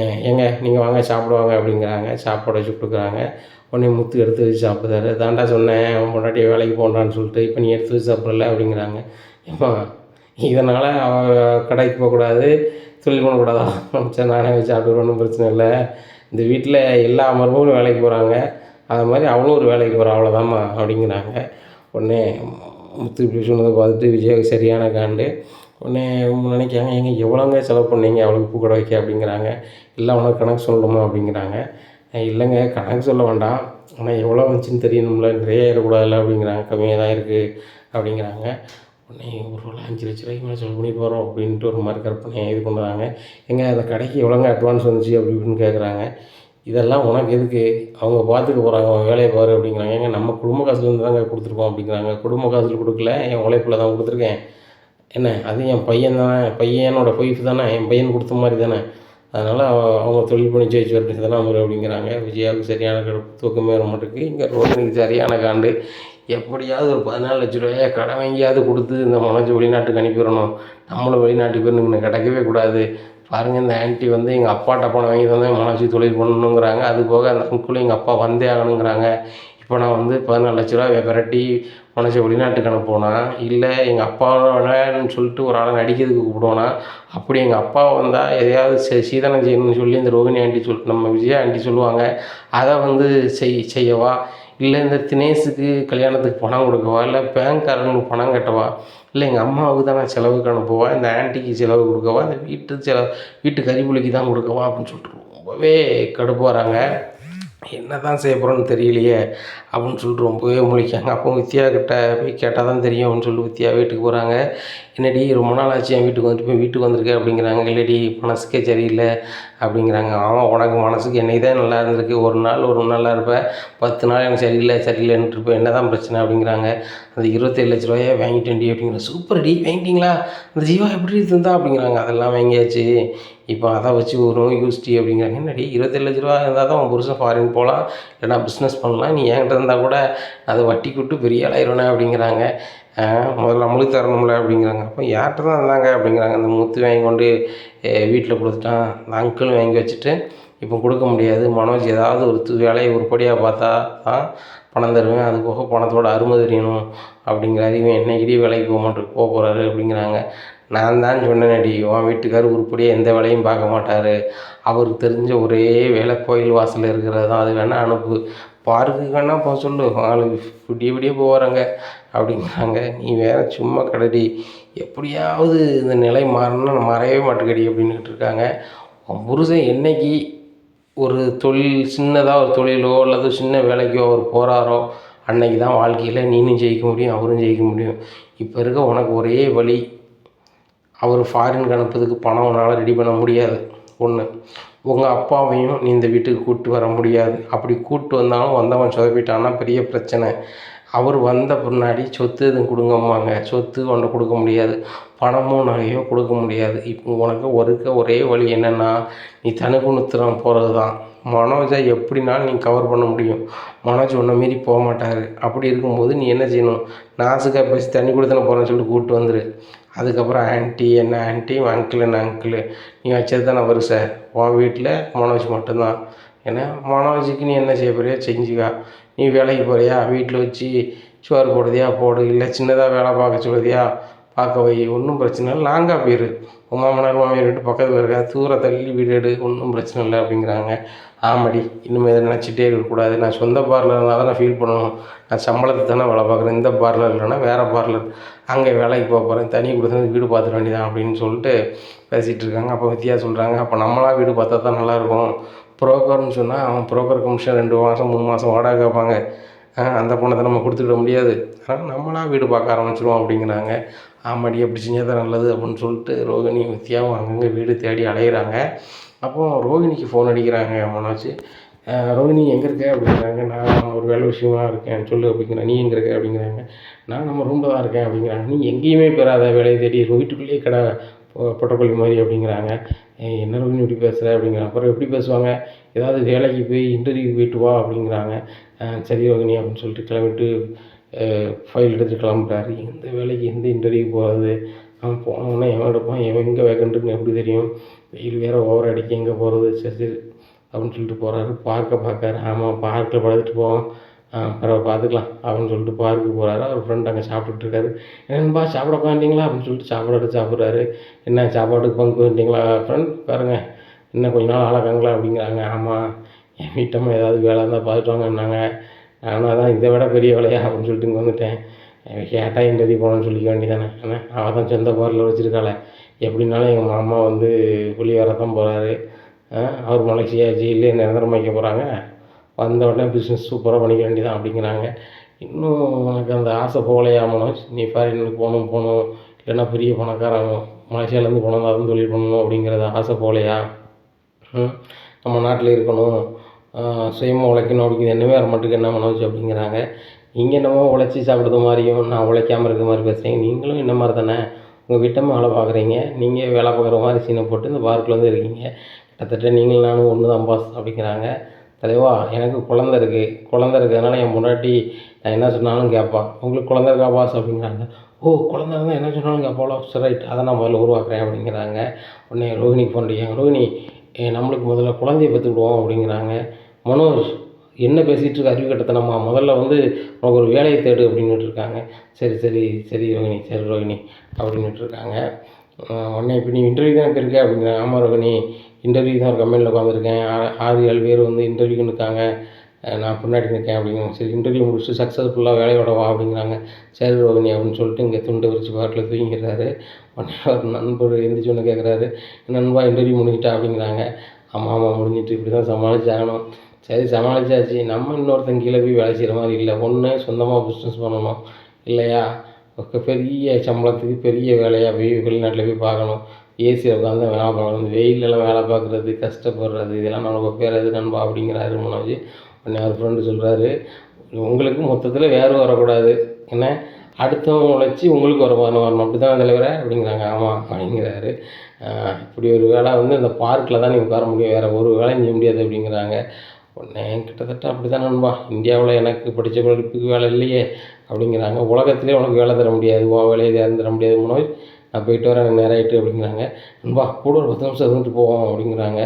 நீங்கள் வாங்க சாப்பிடுவாங்க அப்படிங்கிறாங்க. சாப்பாடு வச்சு கொடுக்குறாங்க. உடனே முத்து எடுத்து வச்சு சாப்பிடுதாரு. தாண்டா சொன்னேன் அவன் பொண்டாட்டி வேலைக்கு போன்றான்னு சொல்லிட்டு, இப்போ நீ எடுத்து வச்சு சாப்பிடல அப்படிங்கிறாங்க. ஏம்மா இதனால் அவள் கடைக்கு போகக்கூடாது, தொழில் பண்ணக்கூடாதா? சரி நானே வச்சு சாப்பிடுவேன், ஒன்றும் பிரச்சனை இல்லை. இந்த வீட்டில் எல்லா மருமகளும் வேலைக்கு போகிறாங்க, அது மாதிரி அவளும் ஒரு வேலைக்கு போகிறா, அவ்வளோதாம்மா அப்படிங்கிறாங்க. உடனே முத்து இப்படி சொன்னதை பார்த்துட்டு விஜயாவுக்கு சரியான காண்டு. உடனே இவங்க நினைக்கிறாங்க, "ஏங்க எவ்வளோங்க செலவு பண்ணீங்க அவளுக்கு பூக்கடை வைக்க?" அப்படிங்கிறாங்க. "இல்லை உனக்கு கணக்கு சொல்லணுமா?" அப்படிங்கிறாங்க. "இல்லைங்க கணக்கு சொல்ல வேண்டாம். ஆனால் எவ்வளோ வந்துச்சுன்னு தெரியணும்ல, நிறைய ஏறக்கூடாதுல்ல" அப்படிங்கிறாங்க. "கம்மியாக தான் இருக்குது" அப்படிங்கிறாங்க. உடனே ஒரு வேளை 5,00,000 மேலே செலவு பண்ணிட்டு வரோம் அப்படின்ட்டு ஒரு மாதிரி கற்பனையாக இது பண்ணுறாங்க. "ஏங்க அந்த கடைக்கு எவ்வளோங்க அட்வான்ஸ் வந்துச்சு?" அப்படி இப்படின்னு கேட்குறாங்க. "இதெல்லாம் உனக்கு எதுக்கு? அவங்க பார்த்துக்க போகிறாங்க. உன் வேலையை பாரு" அப்படிங்கிறாங்க. "ஏங்க நம்ம குடும்ப காசுலேருந்து தாங்க கொடுத்துருக்கோம்" அப்படிங்கிறாங்க. "குடும்ப காசுல கொடுக்கல, என் உழைப்புல தான் கொடுத்துருக்கேன். என்ன அது என் பையன் தானே, பையனோட ஒய்ஃப் தானே, என் பையன் கொடுத்த மாதிரி தானே. அதனால் அவங்க தொழில் பண்ணி ஜெயிச்சு வரட்டும் தானே வரும்" அப்படிங்கிறாங்க. விஜயாவுக்கு சரியான கடுப்பு, தூக்கமே வர மாட்டேங்குது. இங்கே ரோஹிணிக்கு சரியான காண்டு. எப்படியாவது ஒரு 14,00,000 கடன் வாங்கியாவது கொடுத்து இந்த மனோஜை வெளிநாட்டுக்கு அனுப்பிடணும். நம்மளும் வெளிநாட்டுக்கு போய் இங்கே கிடைக்கவே கூடாது. பாருங்கள், இந்த ஆன்ட்டி வந்து எங்கள் அப்பாட்ட பணம் வாங்கி தந்தால் மனோஜ் தொழில் பண்ணணுங்கிறாங்க. அது போக அந்த அங்குளும் எங்கள் அப்பா வந்தே ஆகணுங்கிறாங்க. இப்போ நான் வந்து 14,00,000 விரட்டி மனோஜை வெளிநாட்டுக்கு அனுப்புவேனா, இல்லை எங்கள் அப்பாவோடன்னு சொல்லிட்டு ஒரு ஆளை நடிக்கிறதுக்கு கூப்பிடுவேனா, அப்படி எங்கள் அப்பா வந்தால் எதையாவது சீதனம் செய்யணும்னு சொல்லி இந்த ரோஹிணி ஆண்டி நம்ம விஜயா ஆண்டி சொல்லுவாங்க, அதை வந்து செய்யவா, இல்லை இந்த தினேஷுக்கு கல்யாணத்துக்கு பணம் கொடுக்கவா, இல்லை பேங்க்காரங்களுக்கு பணம் கட்டவா, இல்லை எங்கள் அம்மாவுக்கு தான் நான் செலவுக்கு அனுப்பவா, இந்த ஆன்ட்டிக்கு செலவு கொடுக்கவா, இந்த வீட்டு கறிப்புள்ளிக்கு தான் கொடுக்கவா அப்படின்னு சொல்லிட்டு ரொம்பவே கடுப்பாகிறாங்க. என்ன தான் செய்ய போகிறோன்னு தெரியலையே அப்படின்னு சொல்லிட்டு ரொம்பவே முழிக்காங்க. அப்போ வித்யா கிட்ட போய் கேட்டால் தான் தெரியும் அப்படின்னு சொல்லிட்டு வித்யா வீட்டுக்கு போகிறாங்க. "என்னடி ரொம்ப நாள் ஆச்சு என் வீட்டுக்கு வந்துட்டு போய் வீட்டுக்கு வந்திருக்க" அப்படிங்கிறாங்க. "இல்லடி மனசுக்கே சரியில்லை" அப்படிங்கிறாங்க. "ஆமாம், உனக்கு மனசுக்கு என்னைக்கு தான் நல்லா இருந்திருக்கு, ஒரு நாள் நல்லா இருப்ப, 10 நாள் எனக்கு சரியில்லைன்ட்டு இருப்பேன், என்ன தான் பிரச்சனை" அப்படிங்கிறாங்க. "அந்த 27,00,000 வாங்கிட்டேன்டி" அப்படிங்கிற. "சூப்பர் டி, வாங்கிட்டீங்களா? அந்த ஜீவா எப்படி இருந்தா?" அப்படிங்கிறாங்க. "அதெல்லாம் வாங்கியாச்சு, இப்போ அதை வச்சு ஒரு யூஸ் டி" அப்படிங்கிறாங்க. "என்னடி 27,00,000 இருந்தால் தான் உன் புருஷன் ஃபாரின் போகலாம், இல்லைனா பிஸ்னஸ் பண்ணலாம், நீ என்கிட்ட இருந்தால் கூட அதை வட்டிக்கு விட்டு பெரிய ஆளாயிருவேனே" அப்படிங்கிறாங்க. "முதல்ல நம்மளுக்கு தரணும்ல" அப்படிங்கிறாங்க. "அப்போ யார்கிட்ட தான் இருந்தாங்க?" அப்படிங்கிறாங்க. "அந்த முத்து வாங்கி கொண்டு வீட்டில் கொடுத்துட்டான், அந்த அங்கிள் வாங்கி வச்சுட்டு இப்போ கொடுக்க முடியாது, மனோஜ் ஏதாவது ஒரு வேலையை உருப்படியாக பார்த்தா தான் பணம் தருவேன், அது போக பணத்தோட அருமை தெரியணும்" அப்படிங்கிறாரு. "இவன் என்னைக்கிடி வேலைக்கு போகிறாரு" அப்படிங்கிறாங்க. "நான் தான் சொன்னேனேடி, உன் வீட்டுக்காரர் உருப்படியாக எந்த வேலையும் பார்க்க மாட்டார், அவருக்கு தெரிஞ்ச ஒரே வேலை கோயில் வாசலில் இருக்கிறது தான், அது வேணால் அனுப்பு, பார்க்குக்கு வேணால் போக சொல்லு, ஆளுக்கு விடிய விடிய போகிறாங்க" அப்படிங்கிறாங்க. "நீ வேறு சும்மா கடடி, எப்படியாவது இந்த நிலை மாறணும்னா மாறவே மாட்டேங்கடி" அப்படின்னுக்கிட்டு இருக்காங்க. உன் புருஷன் என்னைக்கு ஒரு சின்னதாக ஒரு தொழிலோ அல்லது சின்ன வேலைக்கோ அவர் போகிறாரோ, அன்னைக்கு தான் வாழ்க்கையில் நீனும் ஜெயிக்க முடியும், அவரும் ஜெயிக்க முடியும். இப்போ இருக்க உனக்கு ஒரே வழி, அவர் ஃபாரினுக்கு அனுப்புறதுக்கு பணம் உன்னால் ரெடி பண்ண முடியாது. 1, உங்கள் அப்பாவையும் நீ இந்த வீட்டுக்கு கூப்பிட்டு வர முடியாது. அப்படி கூப்பிட்டு வந்தாலும் வந்தவன் சொதப்பிட்டான்னா பெரிய பிரச்சனை. அவர் வந்த பின்னாடி சொத்து எதுவும் கொடுங்கம்பாங்க, சொத்து ஒன்றை கொடுக்க முடியாது, பணமோ நகையோ கொடுக்க முடியாது. இப்போ உனக்கு ஒரே வழி என்னென்னா, நீ தனுகுணத்திரம் போகிறது தான். மனோஜை எப்படினாலும் நீ கவர் பண்ண முடியும். மனோஜ் உன்னை மீறி போக மாட்டார். அப்படி இருக்கும்போது நீ என்ன செய்யணும், நாசுக்காக பேசி தண்ணி கொடுத்தன போகிறேன்னு சொல்லிட்டு கூப்பிட்டு வந்துரு. அதுக்கப்புறம் ஆன்ட்டி என்ன ஆன்ட்டி, அங்கிள் என்ன அங்கிள், நீ வச்சது தானே வருஷ, உன் வீட்டில் மனோஜ் மட்டும்தான். ஏன்னா மனோஜுக்கு நீ என்ன செய்ய போறியோ செஞ்சுக்கா. நீ வேலைக்கு போகிறியா, வீட்டில் வச்சு சோறு போடுதியா போடு, இல்லை சின்னதாக வேலை பார்க்க சொல்லுதியா பார்க்க வை, ஒன்றும் பிரச்சனை இல்லை, லாங்காக போயிரு, உன் மாமனார் மாமியார் வீட்டு பக்கத்தில் இருக்கா, தூரம் தள்ளி வீடு எடு, ஒன்றும் பிரச்சனை இல்லை அப்படிங்கிறாங்க. "ஆமாடி, இனிமேல் இதை நினச்சிட்டே இருக்கக்கூடாது, நான் சொந்த பார்லர்னால் தான் நான் ஃபீல் பண்ணணும், நான் சம்பளத்துக்கு தானே வேலை பார்க்குறேன், இந்த பார்லர் இல்லைன்னா வேறு பார்லர், அங்கே வேலைக்கு போக போகிறேன், தனி கொடுத்தது வீடு பார்த்துட வேண்டியதான்" அப்படின்னு சொல்லிட்டு பேசிகிட்டு இருக்காங்க. அப்போ வித்யா சொல்கிறாங்க, "அப்போ நம்மளாக வீடு பார்த்தா தான் நல்லாயிருக்கும், புரோக்கர்னு சொன்னால் அவன் புரோக்கர் கமிஷன் 2 மாதம் 3 மாதம் வாடகை கேட்பாங்க, அந்த பணத்தை நம்ம கொடுத்துக்கிட முடியாது, அதனால் நம்மளாக வீடு பார்க்க ஆரம்பிச்சிடுவோம்" அப்படிங்கிறாங்க. "ஆமாடி, அப்படி செஞ்சால் தான் நல்லது" அப்படின்னு சொல்லிட்டு ரோகிணி வித்யாவும் அங்கங்கே வீடு தேடி அலையிறாங்க. அப்போது ரோகிணிக்கு ஃபோன் அடிக்கிறாங்க மனோஜ். "ரோகிணி எங்கே இருக்க?" அப்படிங்கிறாங்க. "நான் ஒரு வேலை விஷயமா இருக்கேன் சொல்லு" அப்படிங்கிறேன். "நீ எங்கே இருக்க?" அப்படிங்கிறாங்க. "நான் நம்ம ரூமில் தான் இருக்கேன்" அப்படிங்கிறாங்க. "நீ எங்கேயுமே போயிடாத, வேலையை தேடி வீட்டுக்குள்ளேயே கடை பொட்டக்கொல்லி மாதிரி" அப்படிங்கிறாங்க. "என்ன ரோகிணி இப்படி பேசுகிற?" அப்படிங்கிறாங்க. "அப்புறம் எப்படி பேசுவாங்க, ஏதாவது வேலைக்கு போய் இன்டர்வியூ போயிட்டு வா" அப்படிங்கிறாங்க. "சரி ரோகிணி" அப்படின்னு சொல்லிட்டு கிளம்பிட்டு ஃபைல் எடுத்துகிட்டு கிளம்புறாரு. எந்த வேலைக்கு எந்த இன்டர்வியூ போகிறது, அவன் போனோன்னா எவன் எடுப்பான், எவன் எங்கே வேக்கண்ட்டுன்னு எப்படி தெரியும், வெயில் வேறு ஓவர் அடிக்க எங்கே போகிறது, சரி அப்படின்னு சொல்லிட்டு போகிறாரு. பார்க்காரு. "ஆமாம், பார்க்கில் படுத்துட்டு போவோம், பரவாயில்ல பார்த்துக்கலாம்" அப்படின்னு சொல்லிட்டு பார்க்குக்கு போகிறாரு. அவர் ஃப்ரெண்ட் அங்கே சாப்பிட்டுட்டு இருக்காரு. "என்னன்பா சாப்பிட உட்காந்துட்டீங்களா?" அப்படின்னு சொல்லிட்டு சாப்பாடு சாப்பிட்றாரு. "என்ன சாப்பாட்டுக்கு பங்கு வந்துட்டீங்களா ஃப்ரெண்ட், பாருங்க இன்னும் கொஞ்ச நாள் ஆளக்காங்களா" அப்படிங்கிறாங்க. "ஆமாம், என் வீட்டம்மா ஏதாவது வேலை இருந்தால் பார்த்துட்டு வாங்கன்னாங்க, நானும் அதான் இதை விட பெரிய வேலையா அப்படின்னு சொல்லிட்டு இங்கே வந்துட்டேன். கேட்டால் இன்டர்வியூ போகணுன்னு சொல்லிக்க வேண்டியதானே. ஏன்னா அவள் தான் சொந்த பார்லர் வச்சுருக்காளே, எப்படின்னாலும் எங்கள் மாமா வந்து வெளியே தான் போகிறாரு. அவர் மலேசியா ஜெயிலே நிரந்தரம் வைக்க போகிறாங்க. வந்த உடனே பிஸ்னஸ் சூப்பராக பண்ணிக்க வேண்டியதான் அப்படிங்கிறாங்க. இன்னும் எனக்கு அந்த ஆசை போகலையா மனோஜ், நீ ஃபாரினுக்கு போகணும் இல்லைன்னா பெரிய பணக்காரன் மலேசியாவிலேருந்து போனோம் அதுவும் தொழில் பண்ணணும் அப்படிங்கிறது ஆசை போகலையா? நம்ம நாட்டில் இருக்கணும், சுயமாக உழைக்கணும் அப்படிங்கிறது என்னவே வர மாட்டுக்கு என்ன மனோஜ் அப்படிங்கிறாங்க. நீங்கள் என்னமோ உழைச்சி சாப்பிட்றது மாதிரியும் நான் உழைக்காமல் இருக்கிற மாதிரி பேசுகிறீங்க. நீங்களும் என்ன மாதிரி தானே, உங்கள் வீட்டம்மா வேலை பார்க்குறீங்க, நீங்கள் வேலை பார்க்குற மாதிரி சீனை போட்டு இந்த பார்க்கில் வந்து இருக்கீங்க. கிட்டத்தட்ட நீங்களும் நானும் ஒன்று தான் பாஸ் அப்படிங்கிறாங்க. தலைவா, எனக்கு குழந்த இருக்கிறதுனால என் முன்னாடி நான் என்ன சொன்னாலும் கேட்பான். உங்களுக்கு குழந்த இருக்கா பாஸ் அப்படிங்கிறாங்க. ஓ, குழந்த இருந்தால் என்ன சொன்னாலும் கேட்பாளோ, சரி ரைட், அதை நான் முதல்ல உருவாக்குறேன் அப்படிங்கிறாங்க. உடனே ரோஹிணிக்கு ஃபோன் அடிக்காங்க. ரோஹிணி, நம்மளுக்கு முதல்ல குழந்தைய பெற்றுக்கிடுவோம் அப்படிங்கிறாங்க. மனோஜ், என்ன பேசிகிட்டு இருக்க அறிவு கட்டத்தனமா, முதல்ல வந்து உனக்கு ஒரு வேலையை தேடு அப்படின்னுட்டு இருக்காங்க. சரி சரி சரி ரோஹிணி, சரி ரோஹிணி அப்படின்னுட்டு இருக்காங்க. உடனே இப்போ நீ இன்டர்வியூ தான் போயிருக்க அப்படிங்கிறாங்க. ஆமாம் ரோஹிணி, இன்டர்வியூ தான் ஒரு கம்பெனியில் உட்காந்துருக்கேன். 6-7 பேர் வந்து இன்டர்வியூக்கு நிற்காங்க, நான் பின்னாடி நிற்கேன் அப்படிங்கிறாங்க. சரி, இன்டர்வியூ முடிச்சுட்டு சக்ஸஸ்ஃபுல்லாக வேலையோட வா அப்படிங்கிறாங்க. சரி ரோஹிணி அப்படின்னு சொல்லிட்டு இங்கே துண்டை விரிச்சு பாட்டில் தூங்கிடுறாரு. உடனே ஒரு நண்பர் எந்திரிச்சு ஒன்று கேட்குறாரு, நண்பா இன்டர்வியூ முடிஞ்சிட்டா அப்படிங்கிறாங்க. ஆமாம் முடிஞ்சிட்டு, இப்படி தான் சமாளிச்சாகணும். சரி சமாளிச்சாச்சு, நம்ம இன்னொருத்தன் கீழே போய் வேலை செய்கிற மாதிரி இல்லை. ஒன்று சொந்தமாக பிஸ்னஸ் பண்ணணும், இல்லையா பெரிய சம்பளத்துக்கு பெரிய வேலையாக போய் வெளிநாட்டில் போய் பார்க்கணும். ஏசியில் உட்காந்து வேலை பார்க்கணும், வெயிலெல்லாம் வேலை பார்க்குறது, கஷ்டப்படுறது, இதெல்லாம் நமக்கு பேர் எது நண்பா அப்படிங்கிறாரு மனோஜ். உடனே அவர் ஃப்ரெண்டு சொல்கிறாரு, உங்களுக்கு மொத்தத்தில் வேறு வரக்கூடாது, என்ன அடுத்தவங்க உழைச்சி உங்களுக்கு வரணும் அப்படி தான் தலைவரே அப்படிங்கிறாங்க. ஆமாம் அப்படிங்கிறாரு. இப்படி ஒரு வேலை வந்து இந்த பார்க்கில் தான் நீங்கள் உட்கார முடியும், வேறு ஒரு வேலையும் செய்ய முடியாது அப்படிங்கிறாங்க. உடனே கிட்டத்தட்ட அப்படி தான் நண்பா, இந்தியாவில் எனக்கு படித்த படிப்புக்கு வேலை இல்லையே அப்படிங்கிறாங்க. உலகத்திலே உனக்கு வேலை தர முடியாது, உன் வேலையை யாரும் தர முடியாது மனோஜ், நான் போயிட்டு வரேன், எனக்கு நேரம் ஆகிட்டு அப்படிங்கிறாங்க. நண்பா கூட ஒரு 10 நிமிஷம் இருந்துட்டு போவோம் அப்படிங்கிறாங்க.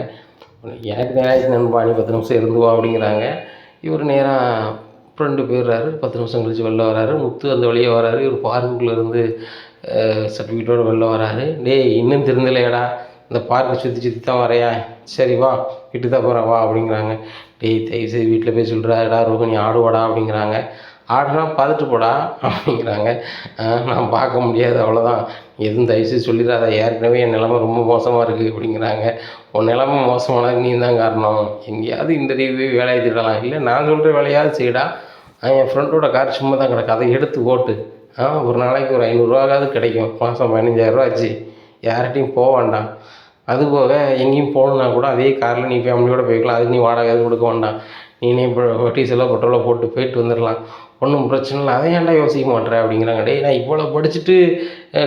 எனக்கு நேரம் ஆகிடுச்சு நண்பா, நீ 10 நிமிஷம் இருந்துவா அப்படிங்கிறாங்க. இவர் நேராக ஃப்ரெண்டு போயிடுறாரு. 10 நிமிஷம் கழித்து வெளில வராரு. முத்து அந்த வழியே வராரு. இவர் பார்க்குள்ளேருந்து சர்டிஃபிகேட்டோடு வெளில வராரு. டேய், இன்னும் திருந்தலையாடா, இந்த பார்க்கை சுற்றி தான் வரையா, சரி வா வீட்டுக்கு தான் போகிறேன் வா அப்படிங்கிறாங்க. டேய், தயவுசெய்து வீட்டில் போய் சொல்கிறாடா ரோஹிணி ஆடுவாடா அப்படிங்கிறாங்க. ஆடுனா பார்த்துட்டு போடா அப்படிங்கிறாங்க. நான் பார்க்க முடியாது, அவ்வளோதான், எதுவும் தயவுசெய்து சொல்லிடாத, ஏற்கனவே என் நிலமை ரொம்ப மோசமாக இருக்குது அப்படிங்கிறாங்க. உன் நிலமை மோசமானது நீ தான் காரணம், எங்கேயாவது இன்டர்வியூ வேலையை திடலாம், இல்லை நான் சொல்கிற வேலையாவது செய்யடா. என் ஃப்ரெண்டோட கார் சும்மா தான் கிடக்கு, அதை எடுத்து ஓட்டு, ஒரு நாளைக்கு ஒரு 500 ரூபாயாவது கிடைக்கும், மாதம் 15,000 ரூபா ஆச்சு, யார்கிட்டையும் போக வேண்டாம். அதுபோக எங்கேயும் போகணுன்னா கூட அதே காரில் நீ ஃபேமிலியோடு போய்க்கலாம், அதுக்கு நீ வாடகை எதுவும் கொடுக்க வேண்டாம், நீனே இப்போ டீசலோ பெட்ரோலோ போட்டு போயிட்டு வந்துடலாம், ஒன்றும் பிரச்சனை இல்லை, அதை ஏன்டா யோசிக்க மாட்டேற அப்படிங்கிறாங்க. டேய், நான் இவ்வளோ படிச்சுட்டு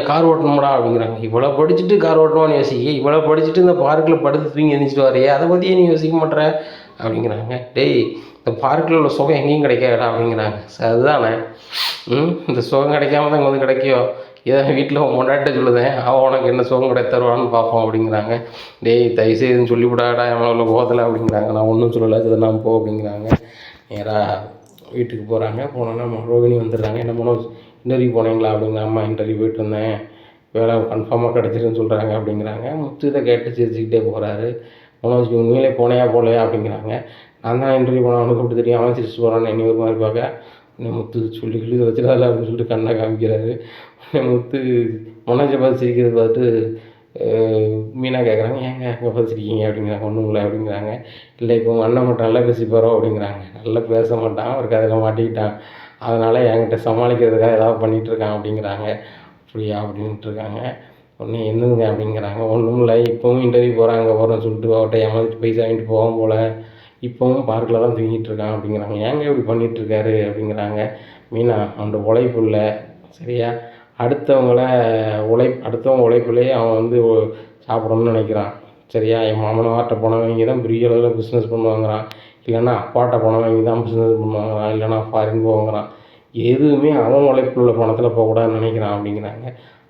கார் ஓட்டணுமாடா அப்படிங்கிறாங்க. இவ்வளோ படிச்சுட்டு கார் ஓட்டணுமான்னு யோசிக்க, இவ்வளோ படிச்சுட்டு இந்த பார்க்கில் படுத்து தூங்கி எழுந்திரிச்சிட்டு வரையே, அதை பற்றியே நீ யோசிக்க மாட்டேற அப்படிங்கிறாங்க. டேய், இந்த பார்க்கில் உள்ள சுகம் எங்கேயும் கிடைக்காதடா அப்படிங்கிறாங்க. அதுதானே, இந்த சுகம் கிடைக்காம தான் இங்கே வந்து கிடைக்கியோ, இதை வீட்டில் உன் முன்னாடிட்ட சொல்லுதேன், அவன் உனக்கு என்ன சுகம் கிடை தருவான்னு பார்ப்போம் அப்படிங்கிறாங்க. டேய், தயவுசெய்துன்னு சொல்லிவிடாடா எவ்வளோ போதில் அப்படிங்கிறாங்க. நான் ஒன்றும் சொல்லலை, அதை நான் போ அப்படிங்கிறாங்க. நேராக வீட்டுக்கு போகிறாங்க. போனோன்னா ரோகிணி வந்துடுறாங்க. என்ன மனோஜ், இன்டர்வியூ போனீங்களா அப்படிங்கிற. அம்மா இன்டர்வியூ போயிட்டு வந்தேன், வேலை கன்ஃபார்மாக கிடச்சிருன்னு சொல்கிறாங்க அப்படிங்கிறாங்க. முத்து இதை கேட்டு சிரிச்சுக்கிட்டே போகிறாரு. மனோஜ், உண்மையிலே போனையா போகலையா அப்படிங்கிறாங்க. நான் தான் இன்டர்வியூ போனேன், அவனுக்கு அப்படி தெரியும், அவன் சிரிச்சு போகிறான்னு என்னை ஒரு மாதிரி பார்க்க. உடனே முத்து சொல்லி இதை வச்சிடாத அப்படின்னு சொல்லிட்டு கண்ணை காமிக்கிறாரு. முத்து மனோஜை பார்த்து சிரிக்கிறத பார்த்து மீனா கேட்குறாங்க, ஏங்க எங்கே பார்த்து சிரிக்கீங்க அப்படிங்கிறாங்க. ஒன்றும் இல்லை அப்படிங்கிறாங்க. இல்லை, இப்போ உங்கள் அண்ணன் மட்டும் நல்லா பேசி போகிறோம் அப்படிங்கிறாங்க. நல்லா பேச மாட்டான், அவருக்கு அதில் மாட்டிக்கிட்டான், அதனால் என்கிட்ட சமாளிக்கிறதுக்காக ஏதாவது பண்ணிகிட்ருக்கான் அப்படிங்கிறாங்க. அப்படியா அப்படின்ட்டு இருக்காங்க. உடனே என்னதுங்க அப்படிங்கிறாங்க. ஒன்றும் இல்லை, இப்போவும் இன்டர்வியூ போகிறேன்னு சொல்லிட்டு அவர்கிட்ட ஏமாற்றிட்டு பைசா வாங்கிட்டு போவோம் போல், இப்போவும் பார்க்கில் தான் தூங்கிட்டு இருக்கான் அப்படிங்கிறாங்க. ஏங்க இப்படி பண்ணிகிட்ருக்காரு அப்படிங்கிறாங்க. மீனா, அவனோட உழைப்பு இல்லை, சரியா, அடுத்தவங்க உழைப்புலேயே அவன் வந்து சாப்பிடணும்னு நினைக்கிறான், சரியா. என் மாமனார்கிட்ட போனவங்க தான் பெரிய அளவில் பிஸ்னஸ் பண்ணுவாங்கிறான், இல்லைன்னா அப்பாட்ட போனவங்க தான் பிஸ்னஸ் பண்ணுவாங்கிறான், இல்லைன்னா ஃபாரின் போவாங்கிறான், எதுவுமே அவன் உழைப்பில் உள்ள பணத்தில் போகக்கூடாதுன்னு நினைக்கிறான் அப்படிங்கிறாங்க.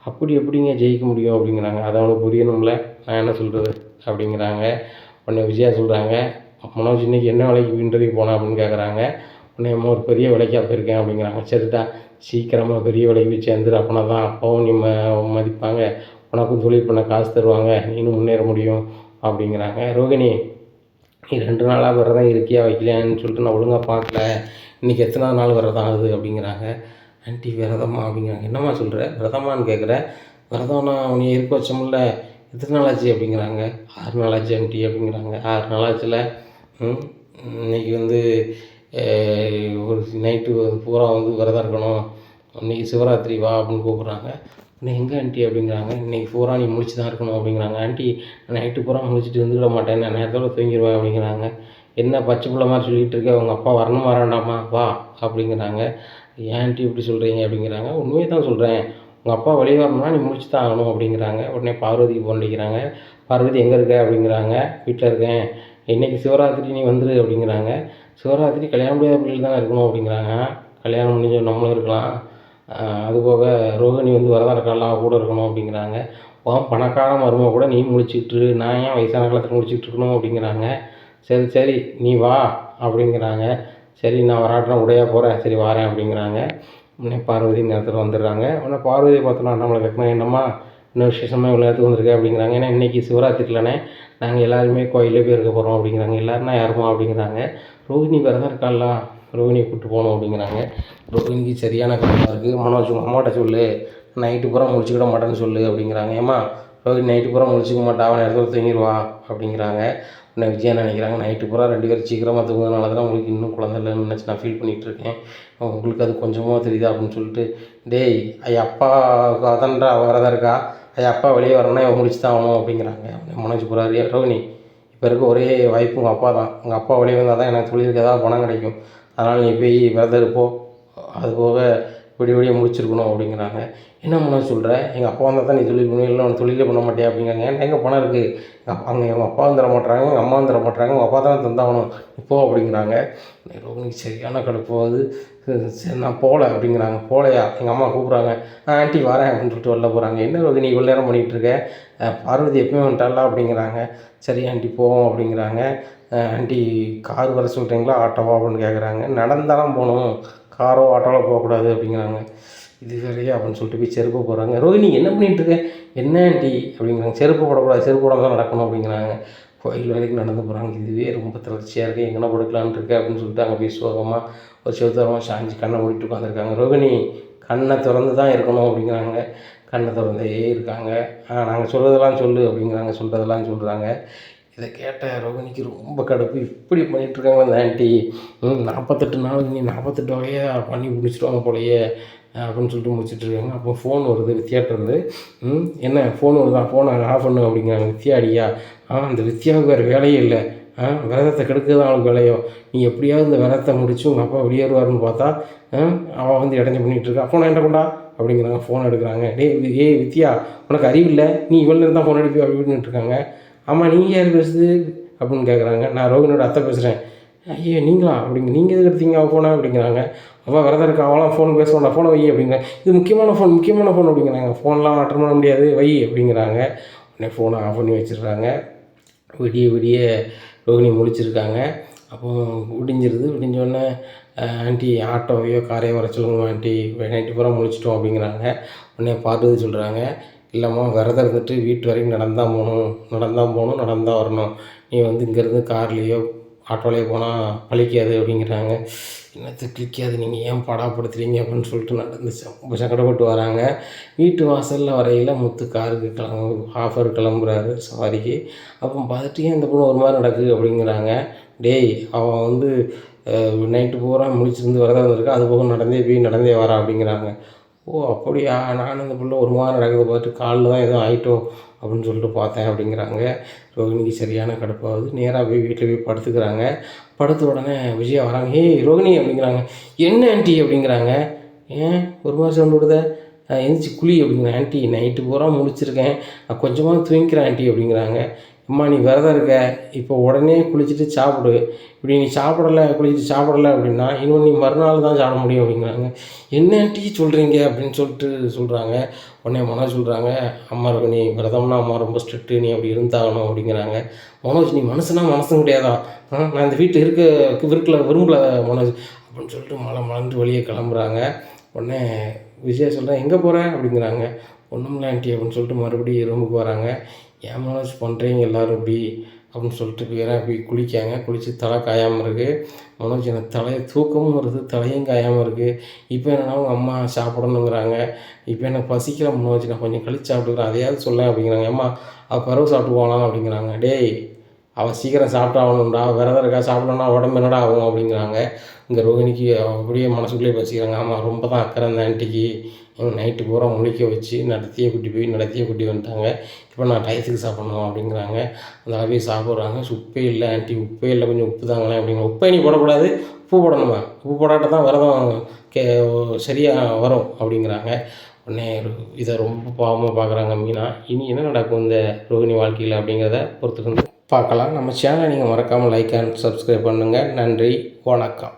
அப்படி எப்படிங்க ஜெயிக்க முடியும் அப்படிங்கிறாங்க. அது அவனுக்கு புரியணும்ல, நான் என்ன சொல்கிறது அப்படிங்கிறாங்க. உடனே விஜயா சொல்கிறாங்க, மனோஜ் இன்றைக்கி என்ன வேலைக்கு இன்டர்வியூ போனேன் அப்படின்னு கேட்குறாங்க. உடனே ஒரு பெரிய வேலைக்காக போயிருக்கேன் அப்படிங்கிறாங்க. சரிடா, சீக்கிரமாக பெரிய வேலைக்கு போய் சேர்ந்துரு, அப்படின்னா தான் அப்பாவும் நீ மதிப்பாங்க, உனக்கும் தொழில் பண்ண காசு தருவாங்க, நீனும் முன்னேற முடியும் அப்படிங்கிறாங்க. ரோகிணி, நீ 2 நாளாக விரதம் இருக்கியா வைக்கலையான்னு சொல்லிட்டு நான் ஒழுங்காக பார்க்கல, இன்றைக்கி எத்தனாவது நாள் விரதம் ஆகுது அப்படிங்கிறாங்க. ஆன்ட்டி விரதம்மா அப்படிங்கிறாங்க. என்னம்மா சொல்கிற விரதமான்னு கேட்குற? விரதம் நான் உன்னை இருக்க வச்சோம்ல எத்தனை நாள் ஆச்சு அப்படிங்கிறாங்க. 6 நாள் ஆச்சு ஆன்ட்டி அப்படிங்கிறாங்க. 6 நாள் ஆச்சுல இன்னைக்கு வந்து ஒரு நைட்டு பூரா வந்து விரதம் இருக்கணும், இன்றைக்கி சிவராத்திரி வா அப்படின்னு கூப்பிட்றாங்க. இன்னும் எங்கே ஆன்ட்டி அப்படிங்கிறாங்க. இன்றைக்கி பூரா நீ முழிச்சு தான் இருக்கணும் அப்படிங்கிறாங்க. ஆன்ட்டி நைட்டு பூரா முழிச்சிட்டு இருந்துக்கிட மாட்டேன், நான் நேரத்தோட தூங்கிடுவேன் அப்படிங்கிறாங்க. என்ன பச்சை பிள்ளை மாதிரி சொல்லிகிட்டு இருக்க, உங்கள் அப்பா வரணும் வராண்டாமா வா அப்படிங்கிறாங்க. ஏன் ஆன்ட்டி இப்படி சொல்கிறீங்க அப்படிங்கிறாங்க. உண்மையை தான் சொல்கிறேன், உங்கள் அப்பா வெளியே வரணும்னா நீ முடிச்சு தான் ஆகணும் அப்படிங்கிறாங்க. உடனே பார்வதிக்கு ஃபோன் அடிக்கிறாங்க. பார்வதி எங்கே இருக்க அப்படிங்கிறாங்க. வீட்டில் இருக்கேன், இன்றைக்கி சிவராத்திரி நீ வந்துரு அப்படிங்கிறாங்க. சிவராத்திரி கல்யாணம் முடியாத பிள்ளைகள் தானே இருக்கணும் அப்படிங்கிறாங்க. கல்யாணம் முடிஞ்ச நம்மளும் இருக்கலாம், அதுபோக ரோகிணி வந்து விரதம் இருக்கலாம் கூட இருக்கணும் அப்படிங்கிறாங்க. பணக்கார மருமக கூட நீ முழிச்சிட்டு, நான் ஏன் வயசான காலத்தில் முழிச்சிட்டு இருக்கணும் அப்படிங்கிறாங்க. சரி சரி நீ வா அப்படிங்கிறாங்க. சரி நான் வராட்டினா உடையா போகிறேன், சரி வாரேன் அப்படிங்கிறாங்க. உடனே பார்வதி நேரத்தில் வந்துடுறாங்க. உடனே பார்வதியை பார்த்தோன்னா நம்மளை கேட்கணும், என்னம்மா இன்னும் விசேஷமாக இவ்வளோ நேரத்துக்கு வந்திருக்கேன் அப்படிங்கிறாங்க. ஏன்னா இன்றைக்கி சிவராத்திரிலனே நாங்கள் எல்லாருமே கோயிலே போய் இருக்க போகிறோம் அப்படிங்கிறாங்க. எல்லோருனா யாருமா அப்படிங்கிறாங்க. ரோஹிணி விரதம் இருக்காலாம், ரோஹிணியை கூப்பிட்டு போகணும் அப்படிங்கிறாங்க. ரோஹிணிக்கு சரியான கஷ்டமாக இருக்குது. மனோஜ் அம்மாட்ட சொல்லு, நைட்டு பூரா முடிச்சுக்கிட மாட்டேன்னு சொல்லு அப்படிங்கிறாங்க. ஏம்மா ரோஹிணி நைட்டு பூரா முடிச்சிக்க மாட்டா, அவன் இடத்துல தூங்கிடுவா அப்படிங்கிறாங்க. உடனே விஜயா நினைக்கிறாங்க, நைட்டு பூரா 2 பேரும் சீக்கிரமாக தூங்குறதுனால தான் உங்களுக்கு இன்னும் குழந்தை இல்லைன்னு நினச்சி நான் ஃபீல் பண்ணிகிட்ருக்கேன், உங்களுக்கு அது கொஞ்சமாக தெரியுதா அப்படின்னு சொல்லிட்டு, டேய் ஐயா அப்பா அதன்றா வரதான் இருக்கா, ஐயா அப்பா வெளியே வரணும்னா இவன் முடிச்சு தான் ஆகணும் அப்படிங்கிறாங்க. மனோஜ் போகிறாரு. ரோஹிணி இப்போ இருக்க ஒரே வாய்ப்பு உங்கள் அப்பா தான், உங்கள் அப்பா வெளியே வந்தால் தான் எனக்கு தொழிலுக்கு ஏதாவது பணம் கிடைக்கும், அதனால் நீ போய் விரதம் இருப்போ, அதுபோக விடிய முடிச்சிருக்கணும் அப்படிங்கிறாங்க. என்ன மனோஜ் சொல்கிற, எங்கள் அப்பா வந்தால் தான் நீ தொழில் பண்ணுவீங்க, இல்லை உனக்கு தொழிலே பண்ண மாட்டியா அப்படிங்கிறாங்க. ஏன்டா எங்கே பணம் இருக்குது, அங்கே எங்கள் அப்பாவும் தர மாட்டுறாங்க, எங்கள் அம்மாவும் தர மாட்டுறாங்க, உங்கள் அப்பா தானே தந்தாகணும் இப்போ அப்படிங்கிறாங்க. ரோஹிணிக்கு சரியான கடுப்பாகுது. சரி நான் போகல அப்படிங்கிறாங்க. போகலையா, எங்கள் அம்மா கூப்பிட்றாங்க. ஆன்ட்டி வரேன் அப்படின்னு சொல்லிட்டு வெளில போகிறாங்க. என்ன ரோஹிணி இவ்வளோ நேரம் பண்ணிகிட்ருக்க, பார்வதி எப்பயும் வந்துட்டாளா அப்படிங்கிறாங்க. சரி ஆன்ட்டி போவோம் அப்படிங்கிறாங்க. ஆன்ட்டி கார் வர சொல்கிறீங்களா ஆட்டோவா அப்படின்னு கேட்குறாங்க. நடந்தாலும் போகணும், காரோ ஆட்டோவில் போகக்கூடாது அப்படிங்கிறாங்க. இது வேறையா அப்படின்னு சொல்லிட்டு போய் செருப்பு போடுறாங்க. ரோஹிணி என்ன பண்ணிகிட்ருக்க, என்ன ஆன்ட்டி அப்படிங்கிறாங்க. செருப்பு போடக்கூடாது, செருப்பு போடாமல் தான் நடக்கணும் அப்படிங்கிறாங்க. கோயில் வரைக்கும் நடந்து போகிறாங்க. இதுவே ரொம்ப தளர்ச்சியாக இருக்குது, எங்கே படுக்கலான்னு இருக்கு அப்படின்னு சொல்லிட்டு அங்கே போய் சோகமாக ஒரு செவத்தரமாக சாஞ்சி கண்ணை மூடிட்டு உட்காந்துருக்காங்க. ரோஹிணி கண்ணை திறந்து தான் இருக்கணும் அப்படிங்கிறாங்க. கண்ணை திறந்தே இருக்காங்க. நாங்கள் சொல்கிறதெல்லாம் சொல்லு அப்படிங்கிறாங்க. சொல்கிறதெல்லாம் சொல்கிறாங்க. இதை கேட்ட ரோஹிணிக்கு ரொம்ப கடுப்பு. இப்படி பண்ணிகிட்ருக்காங்க அந்த ஆன்ட்டி, 48 நாளுக்கு நீ 48 வகையாக பண்ணி முடிச்சிடுவாங்க போலையே அப்படின்னு சொல்லிட்டு முடிச்சிட்ருக்காங்க. அப்போ ஃபோன் வருது வித்யாட்டிருந்து. என்ன ஃபோன் வருதா, ஃபோனை ஆஃப் பண்ணு அப்படிங்கிறாங்க. வித்யா அடியா, அந்த வித்யாவுக்கு வேறு வேலையே இல்லை, விரதத்தை கெடுக்கிறது தான் அவளுக்கு வேலையோ, நீ எப்படியாவது இந்த விரதத்தை முடிச்சு உங்கள் அப்பா வெளியேறுவார்னு பார்த்தா அவள் வந்து இடைஞ்சு பண்ணிகிட்ருக்கா, ஃபோனை என்கிட்ட கொண்டா அப்படிங்கிறாங்க. ஃபோன் எடுக்கிறாங்க. ஏய் வித்யா உனக்கு அறிவில்லை, நீ இவ்வளோ நேரம் தான் ஃபோன் எடுப்பி அப்படின்ட்டு இருக்காங்க. ஆமாம் நீங்கள் யார் பேசுது அப்படின்னு கேட்குறாங்க. நான் ரோஹினியோட அத்தை பேசுகிறேன். ஐயோ நீங்களா அப்படிங்க, நீங்கள் எதுக்கு எடுத்தீங்க அவள் ஃபோனை அப்படிங்கிறாங்க. அவள் விரதம் இருக்கா, அவளாம் ஃபோன் பேச வேண்டாம், ஃபோனை வை அப்படிங்கிறேன். இது முக்கியமான ஃபோன் அப்படிங்கிறாங்க. ஃபோன்லாம் அட்டன் பண்ண முடியாது, வை அப்படிங்கிறாங்க. உடனே ஃபோனை ஆஃப் பண்ணி வச்சிடுறாங்க. விடிய விடிய ரோஹிணி முழிச்சிருக்காங்க. அப்போ விடிஞ்சோடனே ஆன்ட்டி ஆட்டோவையோ காரையோ வர சொல்லுங்க ஆன்ட்டி, நைட்டு பூரா முழிச்சிட்டோம் அப்படிங்கிறாங்க. உடனே பார்வதி சொல்கிறாங்க, இல்லைம்மா விரதம் இருந்துட்டு வீட்டு வரைக்கும் நடந்தான் போகணும் வரணும், நீ வந்து இங்கேருந்து கார்லேயோ ஆட்டோலேயோ போனால் பழிக்காது அப்படிங்கிறாங்க. என்னத்தை கிளிக்காது, நீங்கள் ஏன் பாடாப்படுத்துறீங்க அப்படின்னு சொல்லிட்டு நடந்து ரொம்ப சங்கடப்பட்டு வராங்க. வீட்டு வாசலில் வரையில் முத்து காருக்கு ஆஃபர் கிளம்புறாரு சவாரிக்கு. அப்போ பார்த்துட்டு ஏன் இந்த பொண்ணு ஒரு மாதிரி நடக்குது அப்படிங்கிறாங்க. டேய் அவன் வந்து நைட்டு பூரா முழிச்சிருந்து விரதம் இருந்திருக்கா, அது போக நடந்தே வரா அப்படிங்கிறாங்க. ஓ அப்படியா, நானும் இந்த பிள்ளை ஒரு மாதிரி நடக்குது பார்த்துட்டு காலில் தான் எதுவும் ஆகிட்டோ அப்படின்னு சொல்லிட்டு பார்த்தேன் அப்படிங்கிறாங்க. ரோஹிணிக்கு சரியான கடுப்பாகுது. நேராக போய் வீட்டில் போய் படுத்துக்கிறாங்க. படுத்த உடனே விஜயா வராங்க. ஏய் ரோஹிணி அப்படிங்கிறாங்க. என்ன ஆன்ட்டி அப்படிங்கிறாங்க. ஏன் ஒரு மாதிரி சவுண்ட் விடுத, எந்திரிச்சு குழி அப்படிங்கிறேன். ஆன்ட்டி நைட்டு பூரா முடிச்சிருக்கேன், நான் கொஞ்சமாக தூங்கிக்கிறேன் ஆன்ட்டி அப்படிங்கிறாங்க. அம்மா நீ விரதம் இருக்க, இப்போ உடனே குளிச்சுட்டு சாப்பிடு, இப்படி நீ குளிச்சுட்டு சாப்பிடலை அப்படின்னா இன்னும் நீ மறுநாள் தான் சாப்பிட முடியும் அப்படிங்கிறாங்க. என்ன டீ சொல்கிறீங்க அப்படின்னு சொல்கிறாங்க. உடனே மனோஜ் சொல்கிறாங்க, அம்மா இருக்கும் நீ விரதம்னா அம்மா ரொம்ப ஸ்ட்ரிக்ட்டு, நீ அப்படி இருந்தாகணும் அப்படிங்கிறாங்க. மனோஜ் நீ மனசும் கிடையாதா, நான் இந்த வீட்டில் விரும்பல மனோஜ் அப்படின்னு சொல்லிட்டு மலர்ந்து வெளியே கிளம்புறாங்க. உடனே விஜயா சொல்கிறேன், எங்கே போகிறேன் அப்படிங்கிறாங்க. ஒன்றுமில்ல ஆன்ட்டி அப்படின்னு சொல்லிட்டு மறுபடியும் ரூமுக்கு வராங்க. ஏன் மனோஜ் பண்ணுறீங்க எல்லோரும் இப்படி அப்படின்னு சொல்லிட்டு போய் குளிக்காங்க. குளித்து தலை காயாமல் இருக்குது. மனோஜ் எனக்கு தூக்கமும் வருது, தலையும் காயாமல் இருக்குது. இப்போ என்னன்னா உங்கள் அம்மா சாப்பிடணுங்கிறாங்க. இப்போ எனக்கு பசிக்கல மனோஜ், நான் கொஞ்சம் கழிச்சு சாப்பிட்டுக்கிறேன், அதையாவது சொல்ல அப்படிங்கிறாங்க. அம்மா அவள் பிறகு சாப்பிட்டு போகலாம் அப்படிங்கிறாங்க. டேய் அவள் சீக்கிரம் சாப்பிட்டாகணும்டா, விரதம் இருக்கா, சாப்பிடலன்னா உடம்பு என்னடா ஆகும் அப்படிங்கிறாங்க. இங்கே ரோகிணிக்கு அப்படியே மனசுக்குள்ளேயே பேசிக்கிறாங்க. ஆமாம் ரொம்ப தான் அக்கறை அந்த ஆன்ட்டிக்கு, நைட்டு பூரா முழிக்க வச்சு நடத்தியே கூட்டி வந்துட்டாங்க. இப்போ நான் டயத்துக்கு சாப்பிட்ணும் அப்படிங்கிறாங்க. அந்த அளவே சாப்பிட்றாங்க. உப்பே இல்லை ஆன்ட்டி, உப்பே இல்லை, கொஞ்சம் உப்பு தாங்களேன் அப்படிங்கிற. உப்பை நீ போடக்கூடாது, உப்பு போடணுமா, உப்பு போடாட்ட தான் விரதம் சரியாக வரும் அப்படிங்கிறாங்க. உடனே இதை ரொம்ப பாவமாக பார்க்குறாங்க மீனா. இனி என்ன நடக்கும் இந்த ரோகிணி வாழ்க்கையில் அப்படிங்கிறத பொறுத்துக்கிட்டு பார்க்கலாம். நம்ம சேனலை நீங்கள் மறக்காமல் லைக் அண்ட் சப்ஸ்கிரைப் பண்ணுங்கள். நன்றி, வணக்கம்.